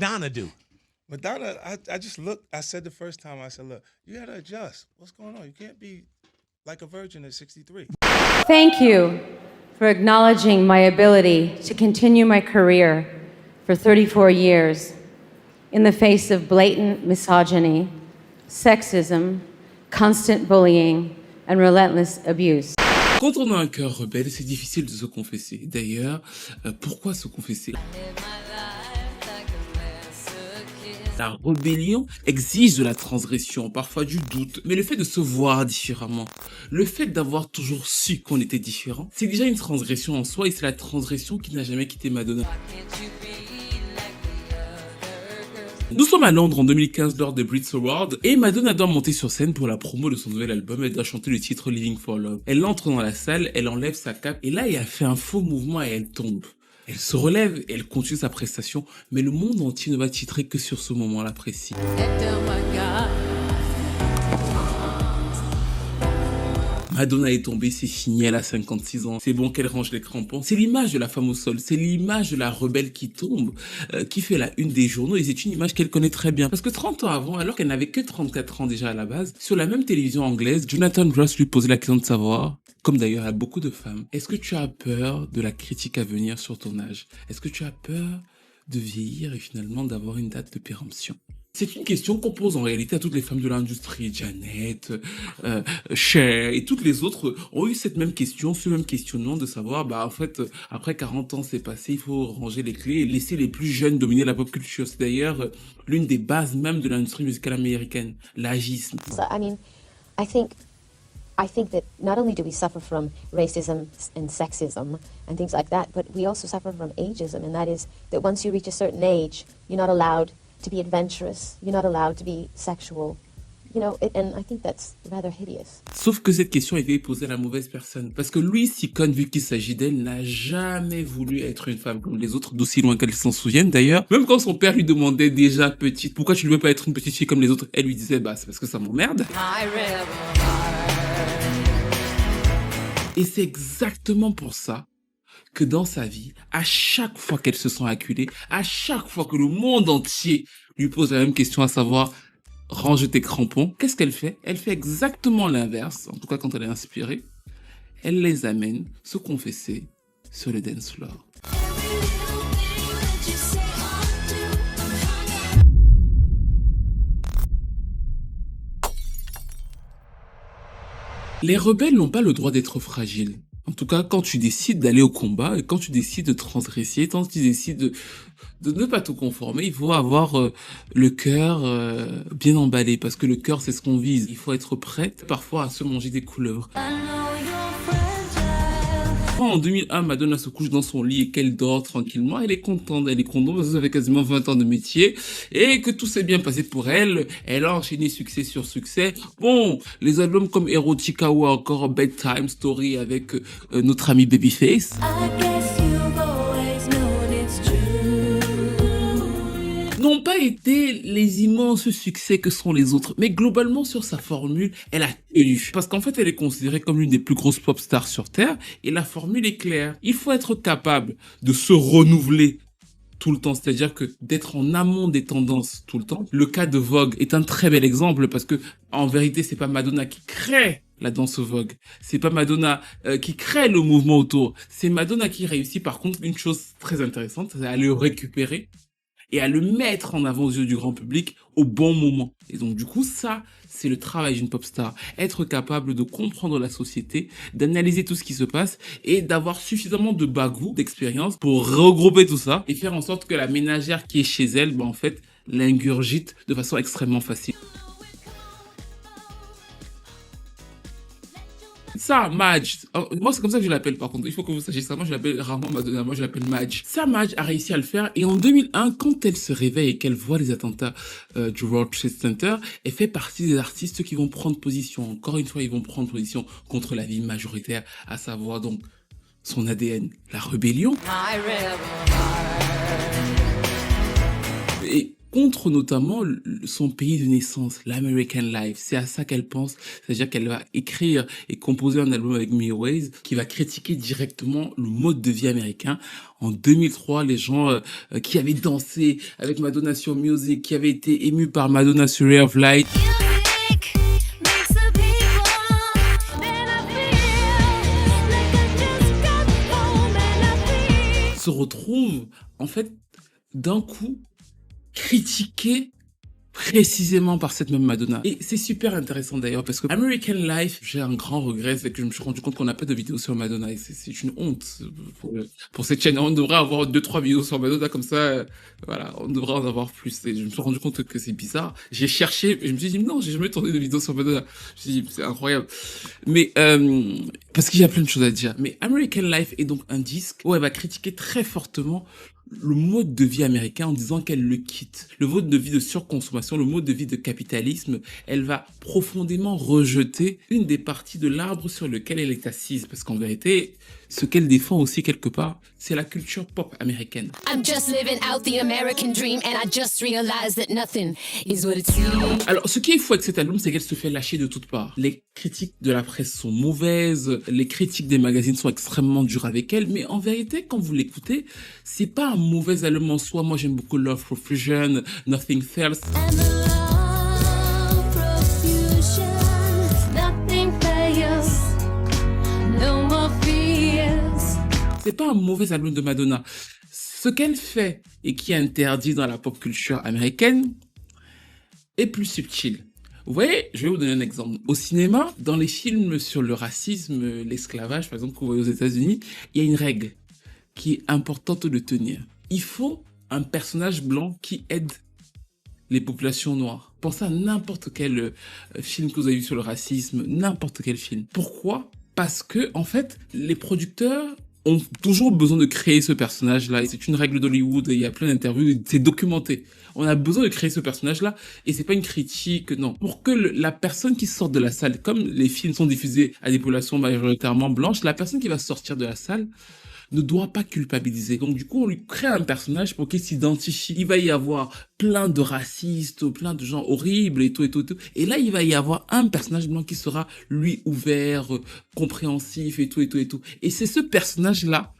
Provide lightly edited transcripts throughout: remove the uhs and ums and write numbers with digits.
Madonna do? Madonna, I just looked. I said the first time, I said, look, you got to adjust. What's going on? You can't be like a virgin at 63. Thank you for acknowledging my ability to continue my career for 34 years in the face of blatant misogyny, sexism, constant bullying, and relentless abuse. Quand on a un cœur rebelle, c'est difficile de se confesser. D'ailleurs, pourquoi se confesser? La rébellion exige de la transgression, parfois du doute, mais le fait de se voir différemment, le fait d'avoir toujours su qu'on était différent, c'est déjà une transgression en soi et c'est la transgression qui n'a jamais quitté Madonna. Nous sommes à Londres en 2015 lors des Brit Awards et Madonna doit monter sur scène pour la promo de son nouvel album. Elle doit chanter le titre Living for Love. Elle entre dans la salle, elle enlève sa cape et là elle fait un faux mouvement et elle tombe. Elle se relève et elle continue sa prestation, mais le monde entier ne va titrer que sur ce moment-là précis. Madonna est tombée, c'est fini, elle a 56 ans, c'est bon qu'elle range les crampons. C'est l'image de la femme au sol, c'est l'image de la rebelle qui tombe, qui fait la une des journaux et c'est une image qu'elle connaît très bien. Parce que 30 ans avant, alors qu'elle n'avait que 34 ans déjà à la base, sur la même télévision anglaise, Jonathan Gross lui posait la question de savoir, comme d'ailleurs à beaucoup de femmes, est-ce que tu as peur de la critique à venir sur ton âge? Est-ce que tu as peur de vieillir et finalement d'avoir une date de péremption? C'est une question qu'on pose en réalité à toutes les femmes de l'industrie. Janet, Cher et toutes les autres ont eu cette même question, ce même questionnement de savoir, en fait, après 40 ans c'est passé, il faut ranger les clés et laisser les plus jeunes dominer la pop culture. C'est d'ailleurs l'une des bases même de l'industrie musicale américaine, l'agisme. So, I think that not only do we suffer from racism and sexism and things like that, but we also suffer from ageism, and that is that once you reach a certain age, you're not allowed to be adventurous, you're not allowed to be sexual, and I think that's rather hideous. Sauf que cette question a été posée à la mauvaise personne, parce que Louis Sicone, vu qu'il s'agit d'elle, n'a jamais voulu être une femme comme les autres, d'aussi loin qu'elle s'en souvienne d'ailleurs. Même quand son père lui demandait déjà petite, pourquoi tu ne veux pas être une petite fille comme les autres, elle lui disait, c'est parce que ça m'emmerde. Et c'est exactement pour ça que dans sa vie, à chaque fois qu'elle se sent acculée, à chaque fois que le monde entier lui pose la même question, à savoir range tes crampons, qu'est-ce qu'elle fait? Elle fait exactement l'inverse, en tout cas quand elle est inspirée. Elle les amène se confesser sur le dance floor. Les rebelles n'ont pas le droit d'être fragiles. En tout cas, quand tu décides d'aller au combat, et quand tu décides de transgresser, quand tu décides de ne pas te conformer, il faut avoir le cœur bien emballé, parce que le cœur, c'est ce qu'on vise. Il faut être prête parfois à se manger des couleuvres. En 2001, Madonna se couche dans son lit et qu'elle dort tranquillement, elle est contente parce que ça fait quasiment 20 ans de métier et que tout s'est bien passé pour elle. Elle a enchaîné succès sur succès. Bon, les albums comme Erotica ou encore Bedtime Story avec notre ami Babyface. N'ont pas été les immenses succès que sont les autres. Mais globalement, sur sa formule, elle a tenu. Parce qu'en fait, elle est considérée comme l'une des plus grosses pop stars sur Terre. Et la formule est claire. Il faut être capable de se renouveler tout le temps. C'est-à-dire que d'être en amont des tendances tout le temps. Le cas de Vogue est un très bel exemple parce que, en vérité, c'est pas Madonna qui crée la danse Vogue. C'est pas Madonna qui crée le mouvement autour. C'est Madonna qui réussit, par contre, une chose très intéressante, c'est à le récupérer et à le mettre en avant aux yeux du grand public au bon moment. Et donc du coup, ça, c'est le travail d'une pop star. Être capable de comprendre la société, d'analyser tout ce qui se passe et d'avoir suffisamment de bagou, d'expérience pour regrouper tout ça et faire en sorte que la ménagère qui est chez elle, en fait, l'ingurgite de façon extrêmement facile. Ça, Madge, moi c'est comme ça que je l'appelle par contre, il faut que vous sachiez ça, moi je l'appelle rarement Madonna, moi je l'appelle Madge. Ça, Madge a réussi à le faire et en 2001, quand elle se réveille et qu'elle voit les attentats du World Trade Center, elle fait partie des artistes qui vont prendre position. Encore une fois, ils vont prendre position contre la vie majoritaire, à savoir donc son ADN, la rébellion. Et contre notamment son pays de naissance, l'American Life. C'est à ça qu'elle pense, c'est-à-dire qu'elle va écrire et composer un album avec Me Ways qui va critiquer directement le mode de vie américain. En 2003, les gens qui avaient dansé avec Madonna sur Music, qui avaient été émus par Madonna sur Ray of Light, se retrouvent en fait d'un coup critiqués précisément par cette même Madonna. Et c'est super intéressant d'ailleurs parce que American Life, j'ai un grand regret, c'est que je me suis rendu compte qu'on n'a pas de vidéos sur Madonna et c'est une honte pour cette chaîne. On devrait avoir 2-3 vidéos sur Madonna comme ça, voilà, on devrait en avoir plus. Et je me suis rendu compte que c'est bizarre. J'ai cherché, et je me suis dit non, j'ai jamais tourné de vidéo sur Madonna. Je me suis dit c'est incroyable. Mais parce qu'il y a plein de choses à dire. Mais American Life est donc un disque où elle va critiquer très fortement le mode de vie américain en disant qu'elle le quitte. Le mode de vie de surconsommation, le mode de vie de capitalisme, elle va profondément rejeter une des parties de l'arbre sur lequel elle est assise. Parce qu'en vérité, ce qu'elle défend aussi quelque part, c'est la culture pop américaine. I'm just living out the American dream and I just realized that nothing is what it seems. Alors, ce qui est fou avec cet album, c'est qu'elle se fait lâcher de toutes parts. Les critiques de la presse sont mauvaises, les critiques des magazines sont extrêmement dures avec elle, mais en vérité, quand vous l'écoutez, c'est pas un mauvais album en soi. Moi, j'aime beaucoup Love Profusion, Nothing Fails. And the love profusion, nothing fails, no more fears. C'est pas un mauvais album de Madonna. Ce qu'elle fait et qui est interdit dans la pop culture américaine est plus subtil. Vous voyez, je vais vous donner un exemple. Au cinéma, dans les films sur le racisme, l'esclavage, par exemple, que vous voyez aux États-Unis, il y a une règle qui est importante de tenir. Il faut un personnage blanc qui aide les populations noires. Pensez à n'importe quel film que vous avez vu sur le racisme, n'importe quel film. Pourquoi ? Parce que, en fait, les producteurs ont toujours besoin de créer ce personnage-là. Et c'est une règle d'Hollywood, il y a plein d'interviews, c'est documenté. On a besoin de créer ce personnage-là, et c'est pas une critique, non. Pour que la personne qui sort de la salle, comme les films sont diffusés à des populations majoritairement blanches, la personne qui va sortir de la salle ne doit pas culpabiliser. Donc du coup, on lui crée un personnage pour qu'il s'identifie. Il va y avoir plein de racistes, plein de gens horribles et tout, et tout, et tout. Et là, il va y avoir un personnage blanc qui sera, lui, ouvert, compréhensif et tout, et tout, et tout. Et c'est ce personnage-là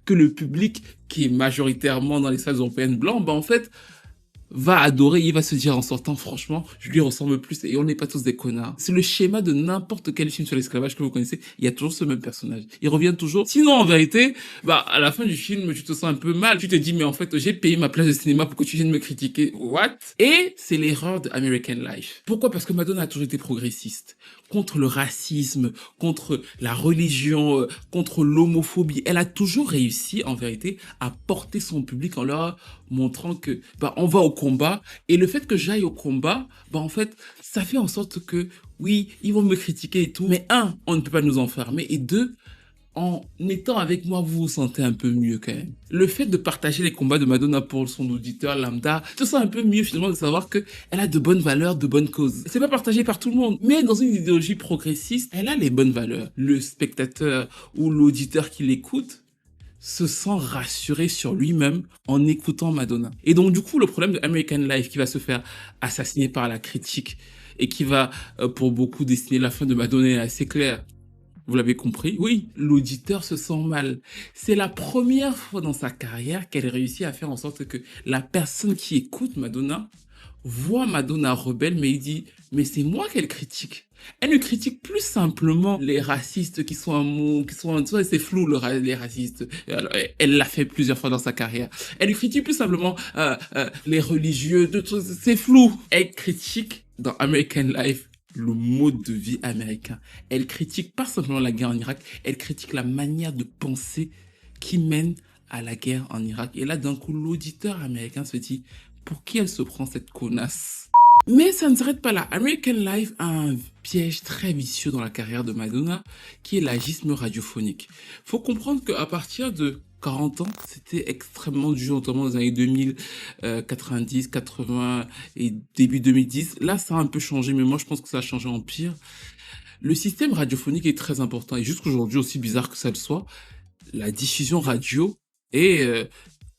que le public, qui est majoritairement dans les salles européennes blancs, en fait, va adorer, il va se dire en sortant, franchement, je lui ressemble plus, et on n'est pas tous des connards. C'est le schéma de n'importe quel film sur l'esclavage que vous connaissez, il y a toujours ce même personnage. Il revient toujours. Sinon, en vérité, à la fin du film, tu te sens un peu mal. Tu te dis, mais en fait, j'ai payé ma place de cinéma pour que tu viennes me critiquer. What? Et c'est l'erreur de American Life. Pourquoi? Parce que Madonna a toujours été progressiste. Contre le racisme, contre la religion, contre l'homophobie. Elle a toujours réussi, en vérité, à porter son public en leur montrant que, on va au combat. Et le fait que j'aille au combat, en fait, ça fait en sorte que, oui, ils vont me critiquer et tout. Mais un, on ne peut pas nous enfermer. Et deux, en étant avec moi, vous vous sentez un peu mieux quand même. Le fait de partager les combats de Madonna pour son auditeur lambda, tu te sens un peu mieux finalement de savoir que elle a de bonnes valeurs, de bonnes causes. C'est pas partagé par tout le monde, mais dans une idéologie progressiste, elle a les bonnes valeurs. Le spectateur ou l'auditeur qui l'écoute se sent rassuré sur lui-même en écoutant Madonna. Et donc du coup, le problème de American Life qui va se faire assassiner par la critique et qui va, pour beaucoup, dessiner la fin de Madonna est assez clair. Vous l'avez compris? Oui, l'auditeur se sent mal. C'est la première fois dans sa carrière qu'elle réussit à faire en sorte que la personne qui écoute Madonna voit Madonna rebelle, mais il dit, mais c'est moi qu'elle critique. Elle ne critique plus simplement les racistes qui sont un mot, c'est flou les racistes. Alors, elle l'a fait plusieurs fois dans sa carrière. Elle ne critique plus simplement les religieux, c'est flou. Elle critique dans American Life le mode de vie américain. Elle critique pas simplement la guerre en Irak, elle critique la manière de penser qui mène à la guerre en Irak. Et là, d'un coup, l'auditeur américain se dit, pour qui elle se prend cette connasse? Mais ça ne s'arrête pas là. American Life a un piège très vicieux dans la carrière de Madonna, qui est l'agisme radiophonique. Faut comprendre qu'à partir de 40 ans, c'était extrêmement dur, notamment dans les années 2000, 90, 80 et début 2010. Là, ça a un peu changé, mais moi, je pense que ça a changé en pire. Le système radiophonique est très important, et jusqu'aujourd'hui, aussi bizarre que ça le soit, la diffusion radio est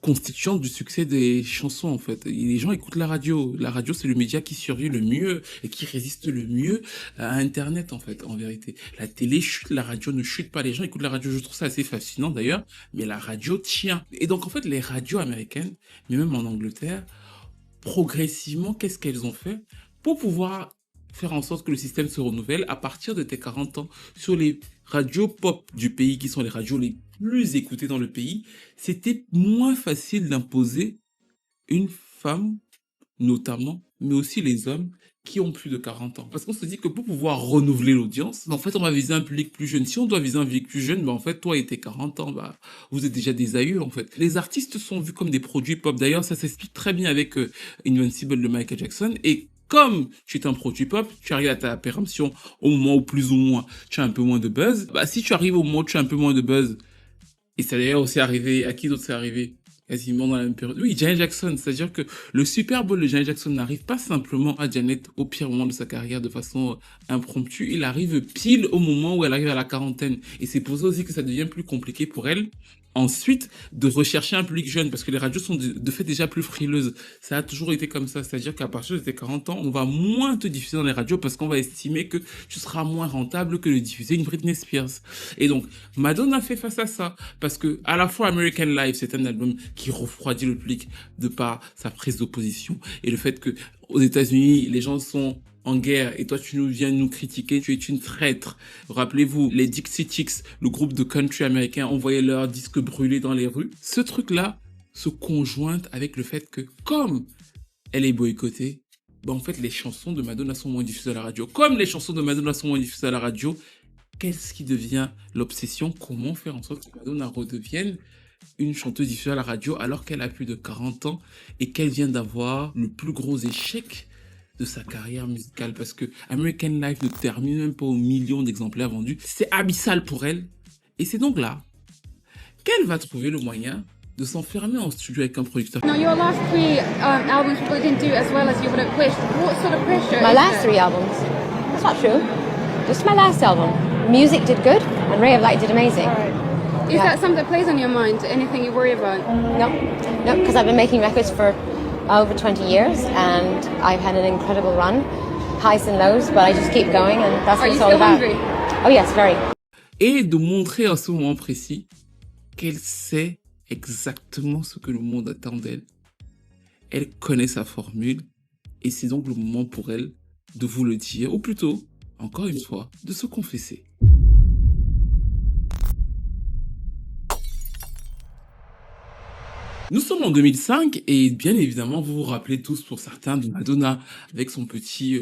constituante du succès des chansons, en fait. Et les gens écoutent la radio. La radio, c'est le média qui survit le mieux et qui résiste le mieux à Internet, en fait, en vérité. La télé chute, la radio ne chute pas. Les gens écoutent la radio. Je trouve ça assez fascinant, d'ailleurs. Mais la radio tient. Et donc, en fait, les radios américaines, mais même en Angleterre, progressivement, qu'est-ce qu'elles ont fait pour pouvoir faire en sorte que le système se renouvelle à partir de tes 40 ans sur les radios pop du pays, qui sont les radios les plus écoutées dans le pays, c'était moins facile d'imposer une femme, notamment, mais aussi les hommes qui ont plus de 40 ans. Parce qu'on se dit que pour pouvoir renouveler l'audience, en fait, on va viser un public plus jeune. Si on doit viser un public plus jeune, en fait, toi et tes 40 ans, vous êtes déjà des aïeux, en fait. Les artistes sont vus comme des produits pop. D'ailleurs, ça s'explique très bien avec Invincible de Michael Jackson. Et comme tu es un produit pop, tu arrives à ta péremption au moment où plus ou moins tu as un peu moins de buzz. Si tu arrives au moment où tu as un peu moins de buzz, et ça d'ailleurs aussi arrivé, à qui d'autre c'est arrivé? Quasiment dans la même période. Oui, Janet Jackson, c'est-à-dire que le Super Bowl de Janet Jackson n'arrive pas simplement à Janet au pire moment de sa carrière de façon impromptue, il arrive pile au moment où elle arrive à la quarantaine. Et c'est pour ça aussi que ça devient plus compliqué pour elle, ensuite, de rechercher un public jeune, parce que les radios sont de fait déjà plus frileuses. Ça a toujours été comme ça, c'est-à-dire qu'à partir de tes 40 ans, on va moins te diffuser dans les radios parce qu'on va estimer que tu seras moins rentable que de diffuser une Britney Spears. Et donc, Madonna fait face à ça, parce que à la fois American Life, c'est un album qui refroidit le public de par sa prise d'opposition et le fait que aux États-Unis, les gens sont en guerre et toi tu viens nous critiquer, tu es une traître. Rappelez-vous, les Dixie Chicks, le groupe de country américain, envoyaient leurs disques brûlés dans les rues. Ce truc-là se conjointe avec le fait que comme elle est boycottée, en fait les chansons de Madonna sont moins diffusées à la radio. Comme les chansons de Madonna sont moins diffusées à la radio, qu'est-ce qui devient l'obsession? Comment faire en sorte que Madonna redevienne une chanteuse diffusée à la radio alors qu'elle a plus de 40 ans et qu'elle vient d'avoir le plus gros échec de sa carrière musicale, parce que American Life ne termine même pas aux millions d'exemplaires vendus. C'est abyssal pour elle. Et c'est donc là qu'elle va trouver le moyen de s'enfermer en studio avec un producteur. Now, your last three albums probably didn't do as well as you would have wished. What sort of pressure? My is last there? 3 albums. That's not true. Just my last album. Music did good, and Ray of Light did amazing. Is that something that plays on your mind? Anything you worry about? No, because I've been making records for over 20 years, and I've had an incredible run, highs and lows, but I just keep going, and that's Are what you it's all still about. hungry? Oh yes, very. Et de montrer à ce moment précis qu'elle sait exactement ce que le monde attend d'elle. Elle connaît sa formule, et c'est donc le moment pour elle de vous le dire, ou plutôt, encore une fois, de se confesser. Nous sommes en 2005 et bien évidemment, vous vous rappelez tous pour certains de Madonna avec son petit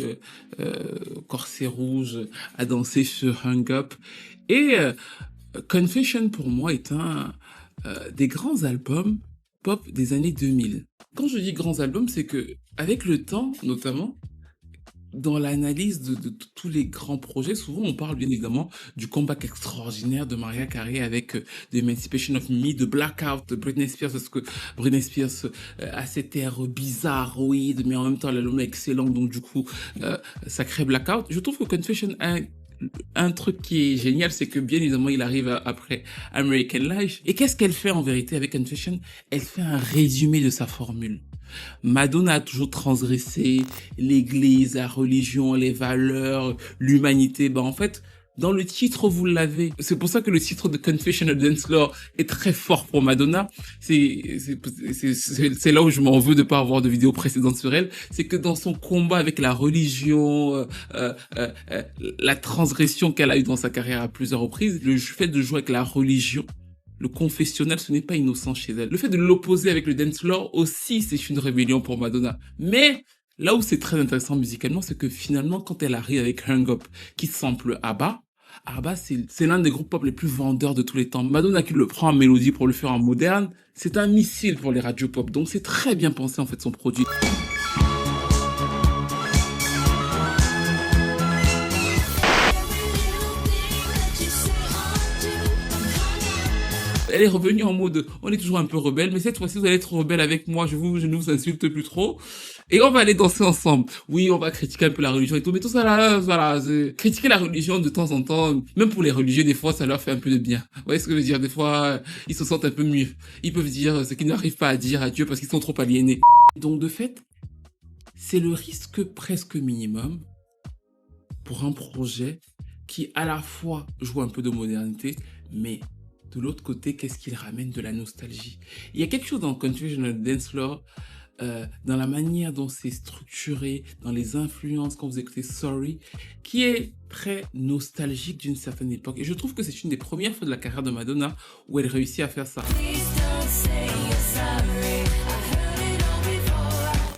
corset rouge à danser sur Hung Up. Et Confession pour moi est un des grands albums pop des années 2000. Quand je dis grands albums, c'est que avec le temps, notamment, dans l'analyse de tous les grands projets, souvent on parle bien évidemment du comeback extraordinaire de Mariah Carey avec The Emancipation of Me, de Blackout de Britney Spears, parce que Britney Spears a cet air bizarroïde, mais en même temps l'album est excellent, donc du coup ça crée Blackout. Je trouve que Confession a un truc qui est génial, c'est que bien évidemment il arrive après American Life. Et qu'est-ce qu'elle fait en vérité avec Confession? Elle fait un résumé de sa formule. Madonna a toujours transgressé l'église, la religion, les valeurs, l'humanité. En fait, dans le titre, vous l'avez. C'est pour ça que le titre de Confession of Dance Floor est très fort pour Madonna. C'est là où je m'en veux de pas avoir de vidéo précédente sur elle. C'est que dans son combat avec la religion, la transgression qu'elle a eue dans sa carrière à plusieurs reprises, le fait de jouer avec la religion, le confessionnal, ce n'est pas innocent chez elle. Le fait de l'opposer avec le dance floor aussi, c'est une rébellion pour Madonna. Mais là où c'est très intéressant musicalement, c'est que finalement, quand elle arrive avec Hung Up, qui sample ABBA, c'est l'un des groupes pop les plus vendeurs de tous les temps. Madonna qui le prend en mélodie pour le faire en moderne, c'est un missile pour les radios pop. Donc c'est très bien pensé en fait son produit. Elle est revenue en mode, on est toujours un peu rebelle, mais cette fois-ci, vous allez être rebelle avec moi, je ne vous insulte plus trop. Et on va aller danser ensemble. Oui, on va critiquer un peu la religion et tout, mais tout ça là, voilà, critiquer la religion de temps en temps, même pour les religieux, des fois, ça leur fait un peu de bien. Vous voyez ce que je veux dire? Des fois, ils se sentent un peu mieux. Ils peuvent dire ce qu'ils n'arrivent pas à dire à Dieu parce qu'ils sont trop aliénés. Donc, de fait, c'est le risque presque minimum pour un projet qui à la fois joue un peu de modernité, mais de l'autre côté, qu'est-ce qu'il ramène? De la nostalgie. Il y a quelque chose dans Confusional Dance Floor, dans la manière dont c'est structuré, dans les influences, quand vous écoutez Sorry, qui est très nostalgique d'une certaine époque. Et je trouve que c'est une des premières fois de la carrière de Madonna où elle réussit à faire ça.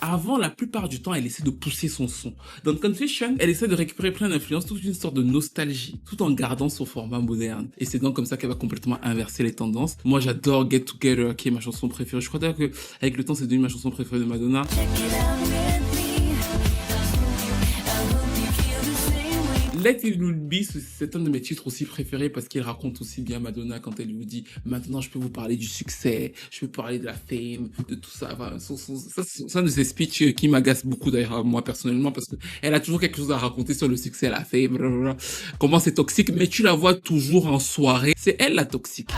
Avant, la plupart du temps, elle essaie de pousser son son. Dans Confession, elle essaie de récupérer plein d'influences, toute une sorte de nostalgie, tout en gardant son format moderne. Et c'est donc comme ça qu'elle va complètement inverser les tendances. Moi, j'adore Get Together, qui est ma chanson préférée. Je crois d'ailleurs qu'avec le temps, c'est devenu ma chanson préférée de Madonna. Let It Be, c'est un de mes titres aussi préférés parce qu'il raconte aussi bien Madonna quand elle lui dit « Maintenant, je peux vous parler du succès, je peux parler de la fame, de tout ça. » Enfin, c'est un de ces speeches qui m'agace beaucoup d'ailleurs, moi personnellement, parce qu'elle a toujours quelque chose à raconter sur le succès, la fame, blablabla. Comment c'est toxique, mais tu la vois toujours en soirée. C'est elle la toxique.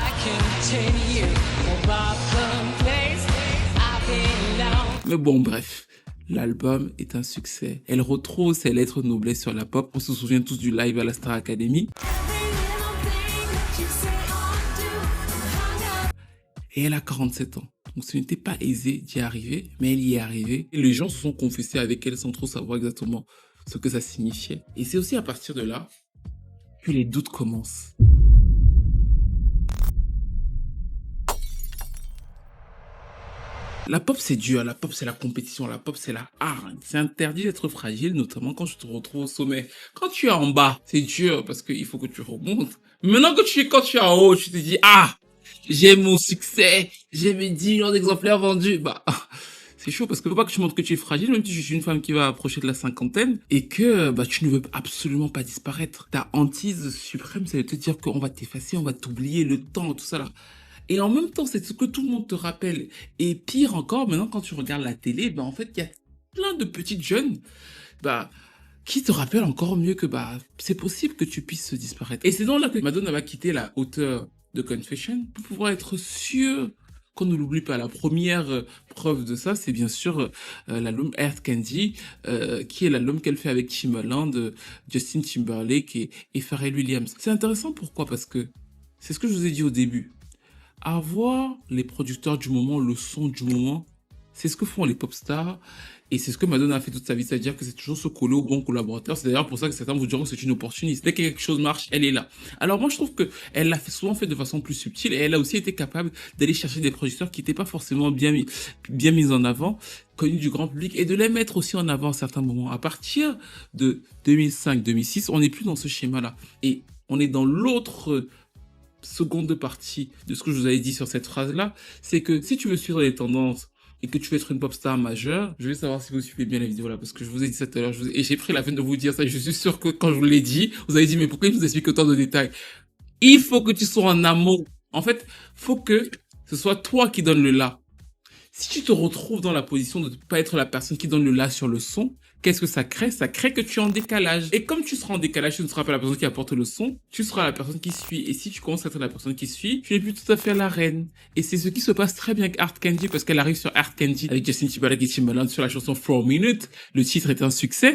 Mais bon, bref. L'album est un succès. Elle retrouve ses lettres de noblesse sur la pop. On se souvient tous du live à la Star Academy. Et elle a 47 ans. Donc ce n'était pas aisé d'y arriver, mais elle y est arrivée. Et les gens se sont confessés avec elle sans trop savoir exactement ce que ça signifiait. Et c'est aussi à partir de là que les doutes commencent. La pop, c'est dur. La pop, c'est la compétition. La pop, c'est la hargne. C'est interdit d'être fragile, notamment quand je te retrouve au sommet. Quand tu es en bas, c'est dur parce qu'il faut que tu remontes. Maintenant quand tu es en haut, tu te dis, ah, j'ai mon succès. J'ai mes 10 millions d'exemplaires vendus. Bah, c'est chaud parce que faut pas que tu montres que tu es fragile, même si je suis une femme qui va approcher de la cinquantaine et que, bah, tu ne veux absolument pas disparaître. Ta hantise suprême, c'est de te dire qu'on va t'effacer, on va t'oublier, le temps, tout ça là. Et en même temps, c'est ce que tout le monde te rappelle. Et pire encore, maintenant, quand tu regardes la télé, bah, en fait, il y a plein de petites jeunes, bah, qui te rappellent encore mieux que, bah, c'est possible que tu puisses disparaître. Et c'est donc là que Madonna va quitter la hauteur de Confession pour pouvoir être sûr qu'on ne l'oublie pas. La première preuve de ça, c'est bien sûr l'album Earth Candy, qui est l'album qu'elle fait avec Timbaland, Justin Timberlake et Pharrell Williams. C'est intéressant, pourquoi? Parce que c'est ce que je vous ai dit au début. Avoir les producteurs du moment, le son du moment, c'est ce que font les pop stars et c'est ce que Madonna a fait toute sa vie, c'est-à-dire que c'est toujours se coller aux bons collaborateurs. C'est d'ailleurs pour ça que certains vous diront que c'est une opportuniste. Dès que quelque chose marche, elle est là. Alors moi, je trouve que elle l'a souvent fait de façon plus subtile et elle a aussi été capable d'aller chercher des producteurs qui n'étaient pas forcément bien mis en avant, connus du grand public et de les mettre aussi en avant à certains moments. À partir de 2005-2006, on n'est plus dans ce schéma-là et on est dans l'autre seconde partie de ce que je vous avais dit sur cette phrase-là, c'est que si tu veux suivre les tendances et que tu veux être une pop star majeure, je vais savoir si vous suivez bien la vidéo là, parce que je vous ai dit ça tout à l'heure, et j'ai pris la peine de vous dire ça, je suis sûr que quand je vous l'ai dit, vous avez dit, mais pourquoi il vous explique autant de détails? Il faut que tu sois en amont. En fait, faut que ce soit toi qui donne le là. Si tu te retrouves dans la position de ne pas être la personne qui donne le là sur le son, qu'est-ce que ça crée? Ça crée que tu es en décalage. Et comme tu seras en décalage, tu ne seras pas la personne qui apporte le son, tu seras la personne qui suit. Et si tu commences à être la personne qui suit, tu n'es plus tout à fait la reine. Et c'est ce qui se passe très bien avec Earth Candy, parce qu'elle arrive sur Earth Candy avec Justin Timberlake et Timbaland sur la chanson 4 Minutes. Le titre est un succès.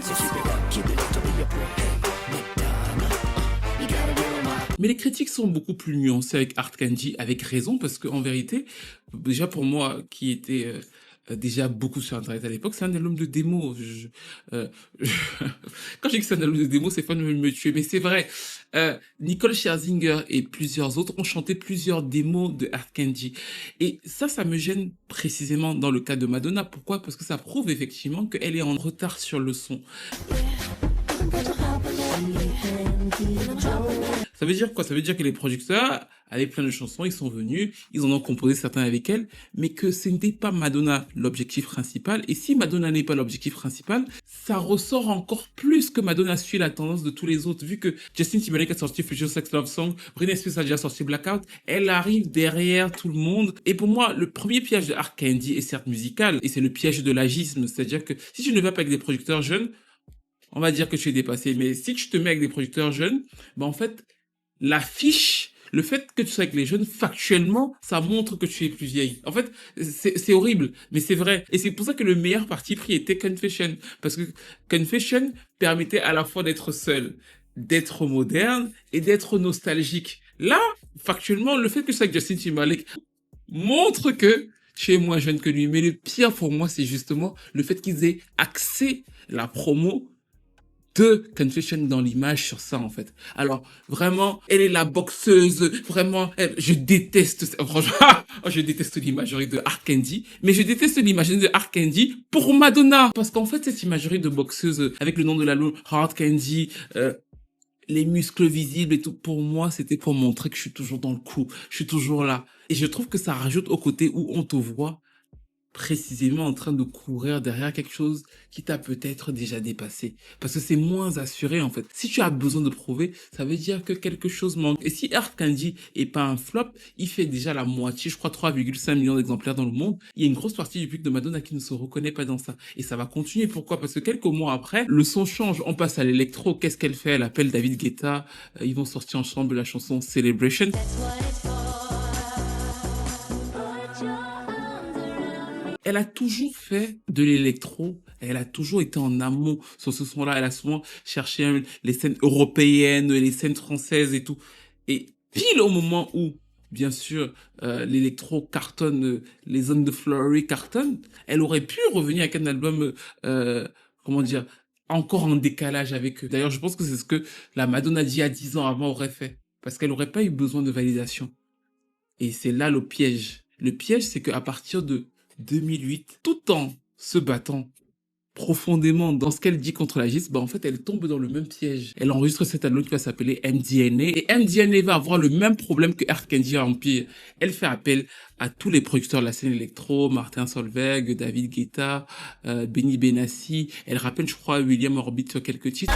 Mais les critiques sont beaucoup plus nuancées avec Earth Candy, avec raison, parce qu'en vérité, déjà pour moi, qui était déjà beaucoup sur Internet à l'époque, c'est un album de démo. Quand je dis que c'est un album de démo, c'est fun de me tuer, mais c'est vrai. Nicole Scherzinger et plusieurs autres ont chanté plusieurs démos de Earth Candy. Et ça me gêne précisément dans le cas de Madonna. Pourquoi? Parce que ça prouve effectivement qu'elle est en retard sur le son. Ça veut dire quoi? Ça veut dire que les producteurs avaient plein de chansons, ils sont venus, ils en ont composé certains avec elle, mais que ce n'était pas Madonna l'objectif principal. Et si Madonna n'est pas l'objectif principal, ça ressort encore plus que Madonna suit la tendance de tous les autres. Vu que Justin Timberlake a sorti Future Sex Love Song, Britney Spears a déjà sorti Blackout, elle arrive derrière tout le monde. Et pour moi, le premier piège de Hard Candy est certes musical, et c'est le piège de l'agisme. C'est-à-dire que si tu ne vas pas avec des producteurs jeunes, on va dire que tu es dépassé. Mais si tu te mets avec des producteurs jeunes, ben en fait, l'affiche, le fait que tu sois avec les jeunes, factuellement, ça montre que tu es plus vieille. En fait, c'est horrible, mais c'est vrai. Et c'est pour ça que le meilleur parti pris était Confession. Parce que Confession permettait à la fois d'être seul, d'être moderne et d'être nostalgique. Là, factuellement, le fait que tu sois avec Justin Timberlake montre que tu es moins jeune que lui. Mais le pire pour moi, c'est justement le fait qu'ils aient axé la promo de Confession dans l'image sur ça, en fait. Alors, vraiment, elle est la boxeuse, vraiment, je déteste, franchement, je déteste l'imagerie de Hard Candy, mais je déteste l'imagerie de Hard Candy pour Madonna. Parce qu'en fait, cette imagerie de boxeuse, avec le nom de l'album, Hard Candy, les muscles visibles et tout, pour moi, c'était pour montrer que je suis toujours dans le coup, je suis toujours là. Et je trouve que ça rajoute au côté où on te voit précisément en train de courir derrière quelque chose qui t'a peut-être déjà dépassé. Parce que c'est moins assuré, en fait. Si tu as besoin de prouver, ça veut dire que quelque chose manque. Et si Hard Candy est pas un flop, il fait déjà la moitié, je crois 3,5 millions d'exemplaires dans le monde. Il y a une grosse partie du public de Madonna qui ne se reconnaît pas dans ça. Et ça va continuer. Pourquoi? Parce que quelques mois après, le son change. On passe à l'électro. Qu'est-ce qu'elle fait? Elle appelle David Guetta. Ils vont sortir ensemble la chanson Celebration. Elle a toujours fait de l'électro. Elle a toujours été en amont sur ce son-là. Elle a souvent cherché les scènes européennes, les scènes françaises et tout. Et pile au moment où, bien sûr, l'électro cartonne, les zones de Flowery cartonnent, elle aurait pu revenir avec un album, comment dire, encore en décalage avec eux. D'ailleurs, je pense que c'est ce que la Madonna d'il y a 10 ans avant aurait fait. Parce qu'elle n'aurait pas eu besoin de validation. Et c'est là le piège. Le piège, c'est qu'à partir de 2008, tout en se battant profondément dans ce qu'elle dit contre l'agisme, bah en fait, elle tombe dans le même piège. Elle enregistre cet album qui va s'appeler MDNA, et MDNA va avoir le même problème que Hard Candy Empire. Elle fait appel à tous les producteurs de la scène électro, Martin Solveig, David Guetta, Benny Benassi. Elle rappelle, je crois, William Orbit sur quelques titres.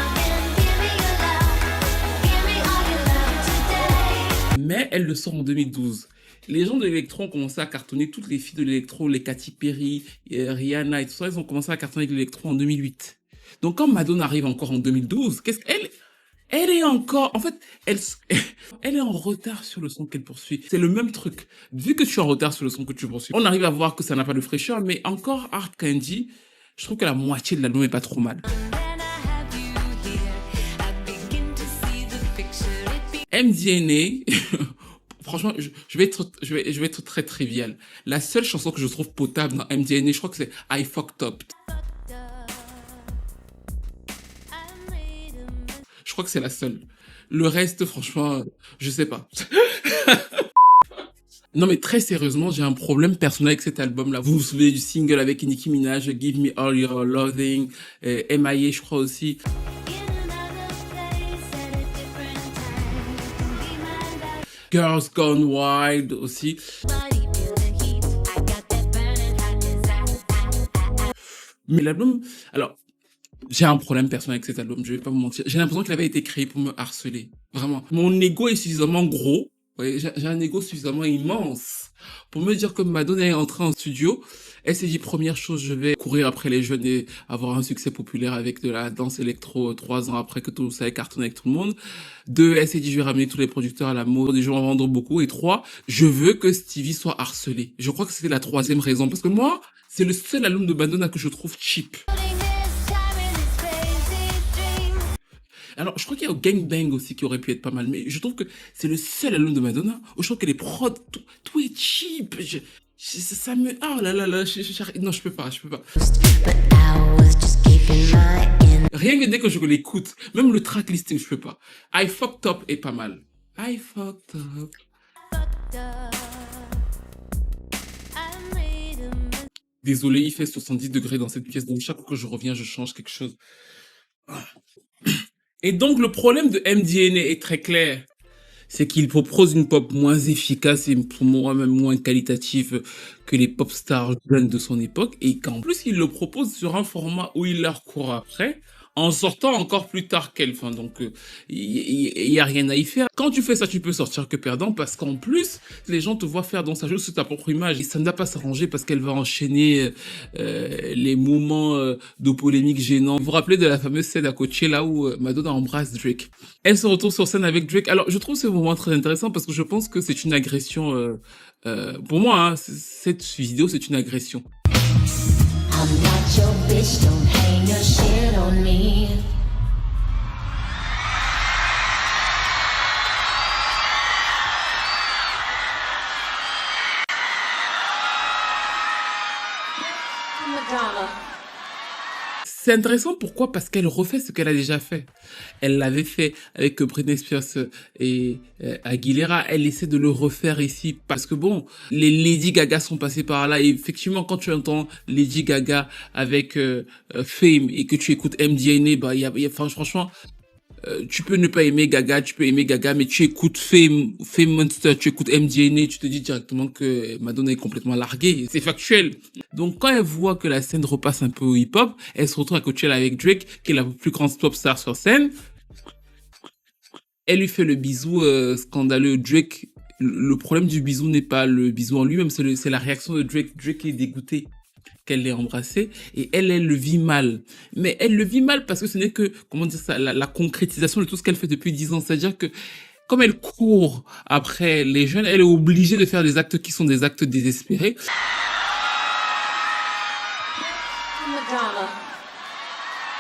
Mais elle le sort en 2012. Les gens de l'électro ont commencé à cartonner, toutes les filles de l'électro, les Katy Perry, Rihanna et tout ça, ils ont commencé à cartonner avec l'électro en 2008. Donc quand Madonna arrive encore en 2012, qu'est-ce qu'elle... Elle est encore... En fait, elle est en retard sur le son qu'elle poursuit. C'est le même truc. Vu que tu es en retard sur le son que tu poursuis, on arrive à voir que ça n'a pas de fraîcheur, mais encore Hard Candy, je trouve que la moitié de l'album est pas trop mal. MDNA... Franchement, je vais être très trivial. La seule chanson que je trouve potable dans MDNA, je crois que c'est I Fucked Up. Je crois que c'est la seule. Le reste, franchement, je sais pas. Non mais très sérieusement, j'ai un problème personnel avec cet album-là. Vous vous souvenez du single avec Nicki Minaj, Give Me All Your Loving, MIA, je crois aussi. Girls Gone Wild aussi. Mais l'album, alors, j'ai un problème personnel avec cet album, je vais pas vous mentir. J'ai l'impression qu'il avait été créé pour me harceler. Vraiment. Mon ego est suffisamment gros. Ouais, j'ai un ego suffisamment immense pour me dire que Madonna est entrée en studio. Elle s'est dit, première chose, je vais courir après les jeunes et avoir un succès populaire avec de la danse électro 3 ans après que tout ça ait cartonné avec tout le monde. 2, elle s'est dit, je vais ramener tous les producteurs à la mode, je vais en vendre beaucoup. Et 3, je veux que Stevie soit harcelé. Je crois que c'était la 3e raison. Parce que moi, c'est le seul album de Madonna que je trouve cheap. Alors, je crois qu'il y a Gang Bang aussi qui aurait pu être pas mal, mais je trouve que c'est le seul album de Madonna où je trouve que les prods, tout est cheap. Ça me... Oh là là là, non, je peux pas. Rien que dès que je l'écoute, même le track listing, je peux pas. I Fucked Up est pas mal. I Fucked Up. Désolé, il fait 70 degrés dans cette pièce, donc chaque fois que je reviens, je change quelque chose. Et donc, le problème de MDNA est très clair. c'est qu'il propose une pop moins efficace et pour moi même moins qualitative que les pop stars jeunes de son époque, et qu'en plus il le propose sur un format où il leur court après, en sortant encore plus tard qu'elle. Enfin, donc, il y a rien à y faire. Quand tu fais ça, tu peux sortir que perdant, parce qu'en plus, les gens te voient faire dans sa jeu sous ta propre image. Et ça ne va pas s'arranger parce qu'elle va enchaîner les moments de polémique gênants. Vous vous rappelez de la fameuse scène à Coachella où Madonna embrasse Drake. Elle se retrouve sur scène avec Drake. Alors, je trouve ce moment très intéressant parce que je pense que c'est une agression. Pour moi, hein, cette vidéo, c'est une agression. I'm not your bitch, don't hang your shit on me. C'est intéressant, pourquoi? Parce qu'elle refait ce qu'elle a déjà fait. Elle l'avait fait avec Britney Spears et Aguilera. Elle essaie de le refaire ici parce que bon, les Lady Gaga sont passées par là. Et effectivement, quand tu entends Lady Gaga avec Fame et que tu écoutes MDNA, bah, enfin, franchement, tu peux ne pas aimer Gaga, tu peux aimer Gaga, mais tu écoutes Fame Monster, tu écoutes MDNA, tu te dis directement que Madonna est complètement larguée. C'est factuel. Donc, quand elle voit que la scène repasse un peu au hip-hop, elle se retrouve à Coachella avec Drake, qui est la plus grande pop star sur scène. Elle lui fait le bisou scandaleux. Drake, le problème du bisou n'est pas le bisou en lui-même, c'est la réaction de Drake. Drake est dégoûté qu'elle l'ait embrassé, et elle le vit mal. Mais elle le vit mal parce que ce n'est que, comment dire ça, la concrétisation de tout ce qu'elle fait depuis 10 ans. C'est-à-dire que, comme elle court après les jeunes, elle est obligée de faire des actes qui sont des actes désespérés.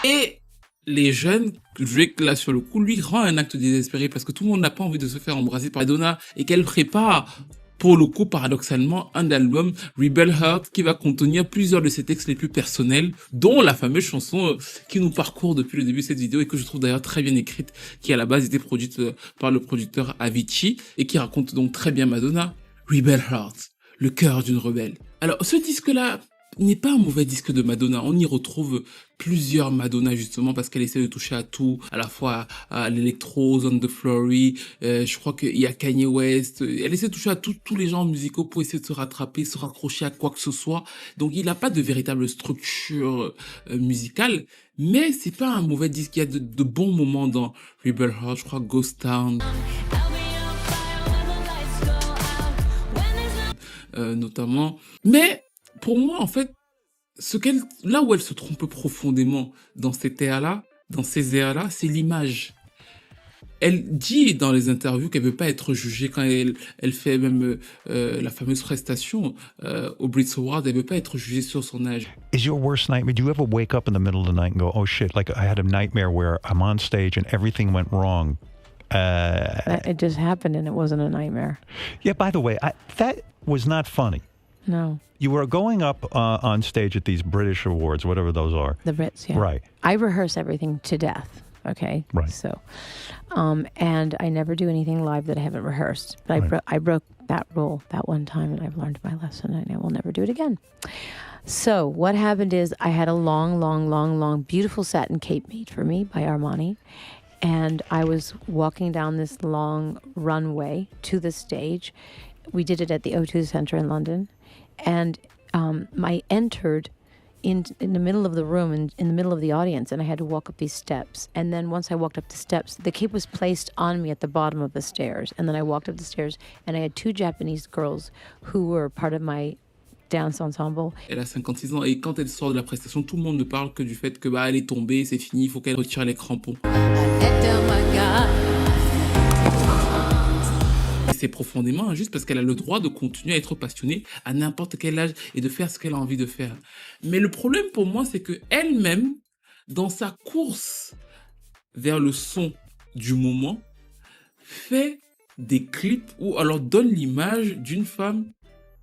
Et les jeunes, Drake, là, sur le coup, lui rend un acte désespéré parce que tout le monde n'a pas envie de se faire embrasser par Madonna, et qu'elle prépare, pour le coup, paradoxalement, un album, Rebel Heart, qui va contenir plusieurs de ses textes les plus personnels, dont la fameuse chanson qui nous parcourt depuis le début de cette vidéo et que je trouve d'ailleurs très bien écrite, qui à la base était produite par le producteur Avicii et qui raconte donc très bien Madonna. Rebel Heart, le cœur d'une rebelle. Alors, ce disque-là n'est pas un mauvais disque de Madonna. On y retrouve plusieurs Madonna, justement, parce qu'elle essaie de toucher à tout, à la fois à l'électro, Zone de Flory, je crois qu'il y a Kanye West. Elle essaie de toucher à tous les genres musicaux pour essayer de se rattraper, se raccrocher à quoi que ce soit. Donc, il n'a pas de véritable structure musicale, mais c'est pas un mauvais disque. Il y a de bons moments dans Rebel Heart, je crois Ghost Town, notamment. Mais pour moi, en fait, là où elle se trompe profondément dans ces airs-là, c'est l'image. Elle dit dans les interviews qu'elle veut pas être jugée quand elle fait même la fameuse prestation au Brit Awards. Elle veut pas être jugée sur son âge. Is your worst nightmare? Do you ever wake up in the middle of the night and go, "Oh shit! Like I had a nightmare where I'm on stage and everything went wrong." It just happened and it wasn't a nightmare. Yeah. By the way, that was not funny. No. You were going up on stage at these British awards, whatever those are. The Brits, yeah. Right. I rehearse everything to death, okay? Right. So, and I never do anything live that I haven't rehearsed. But Right. I broke that rule that one time, and I've learned my lesson, and I will never do it again. So what happened is I had a long, beautiful satin cape made for me by Armani. And I was walking down this long runway to the stage. We did it at the O2 Centre in London. And I entered in the middle of the room and in the middle of the audience, and I had to walk up these steps. And then once I walked up the steps, the cape was placed on me at the bottom of the stairs. And then I walked up the stairs, and I had two Japanese girls who were part of my dance ensemble. Elle a 56 ans et quand elle sort de la prestation, tout le monde ne parle que du fait que elle est tombée, c'est fini, il faut qu'elle retire les crampons. C'est profondément injuste parce qu'elle a le droit de continuer à être passionnée à n'importe quel âge et de faire ce qu'elle a envie de faire. Mais le problème pour moi, c'est que elle-même, dans sa course vers le son du moment, fait des clips ou alors donne l'image d'une femme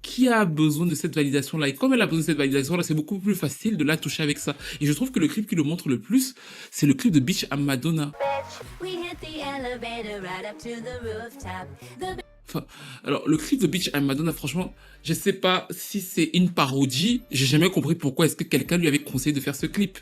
qui a besoin de cette validation-là. Et comme elle a besoin de cette validation-là, c'est beaucoup plus facile de la toucher avec ça. Et je trouve que le clip qui le montre le plus, c'est le clip de Bitch I'm Madonna. Enfin, alors, le clip de Bitch I'm Madonna, franchement, je sais pas si c'est une parodie. J'ai jamais compris pourquoi est-ce que quelqu'un lui avait conseillé de faire ce clip.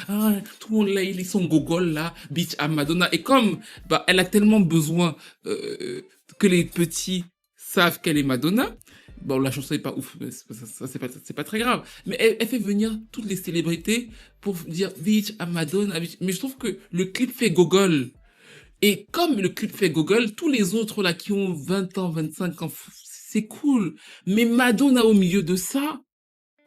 Ah, tout le monde là, ils sont gogol là, bitch à Madonna. Et comme bah, elle a tellement besoin que les petits savent qu'elle est Madonna, bon, la chanson est pas ouf, mais c'est pas très grave. Mais elle fait venir toutes les célébrités pour dire bitch à Madonna. Bitch. Mais je trouve que le clip fait gogol. Et comme le clip fait gogol, tous les autres là qui ont 20 ans, 25 ans, c'est cool. Mais Madonna au milieu de ça,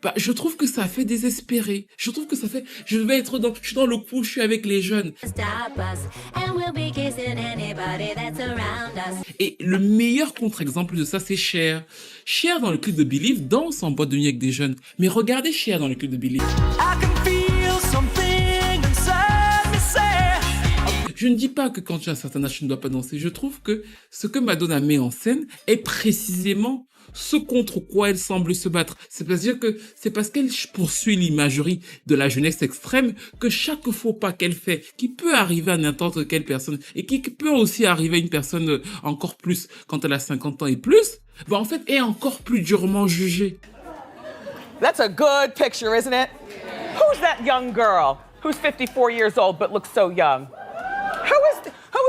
bah, je trouve que ça fait désespérer. Je trouve que ça fait, je suis dans le coup, je suis avec les jeunes. Et le meilleur contre-exemple de ça, c'est Cher. Cher dans le clip de Believe danse en boîte de nuit avec des jeunes. Mais regardez Cher dans le clip de Believe. Je ne dis pas que quand tu as un certain âge, tu ne dois pas danser. Je trouve que ce que Madonna met en scène est précisément ce contre quoi elle semble se battre. C'est-à-dire que c'est parce qu'elle poursuit l'imagerie de la jeunesse extrême que chaque faux pas qu'elle fait, qui peut arriver à n'importe quelle personne, et qui peut aussi arriver à une personne encore plus quand elle a 50 ans et plus, bah en fait, est encore plus durement jugée. That's a good picture, isn't it? Who's that young girl who's 54 years old but looks so young?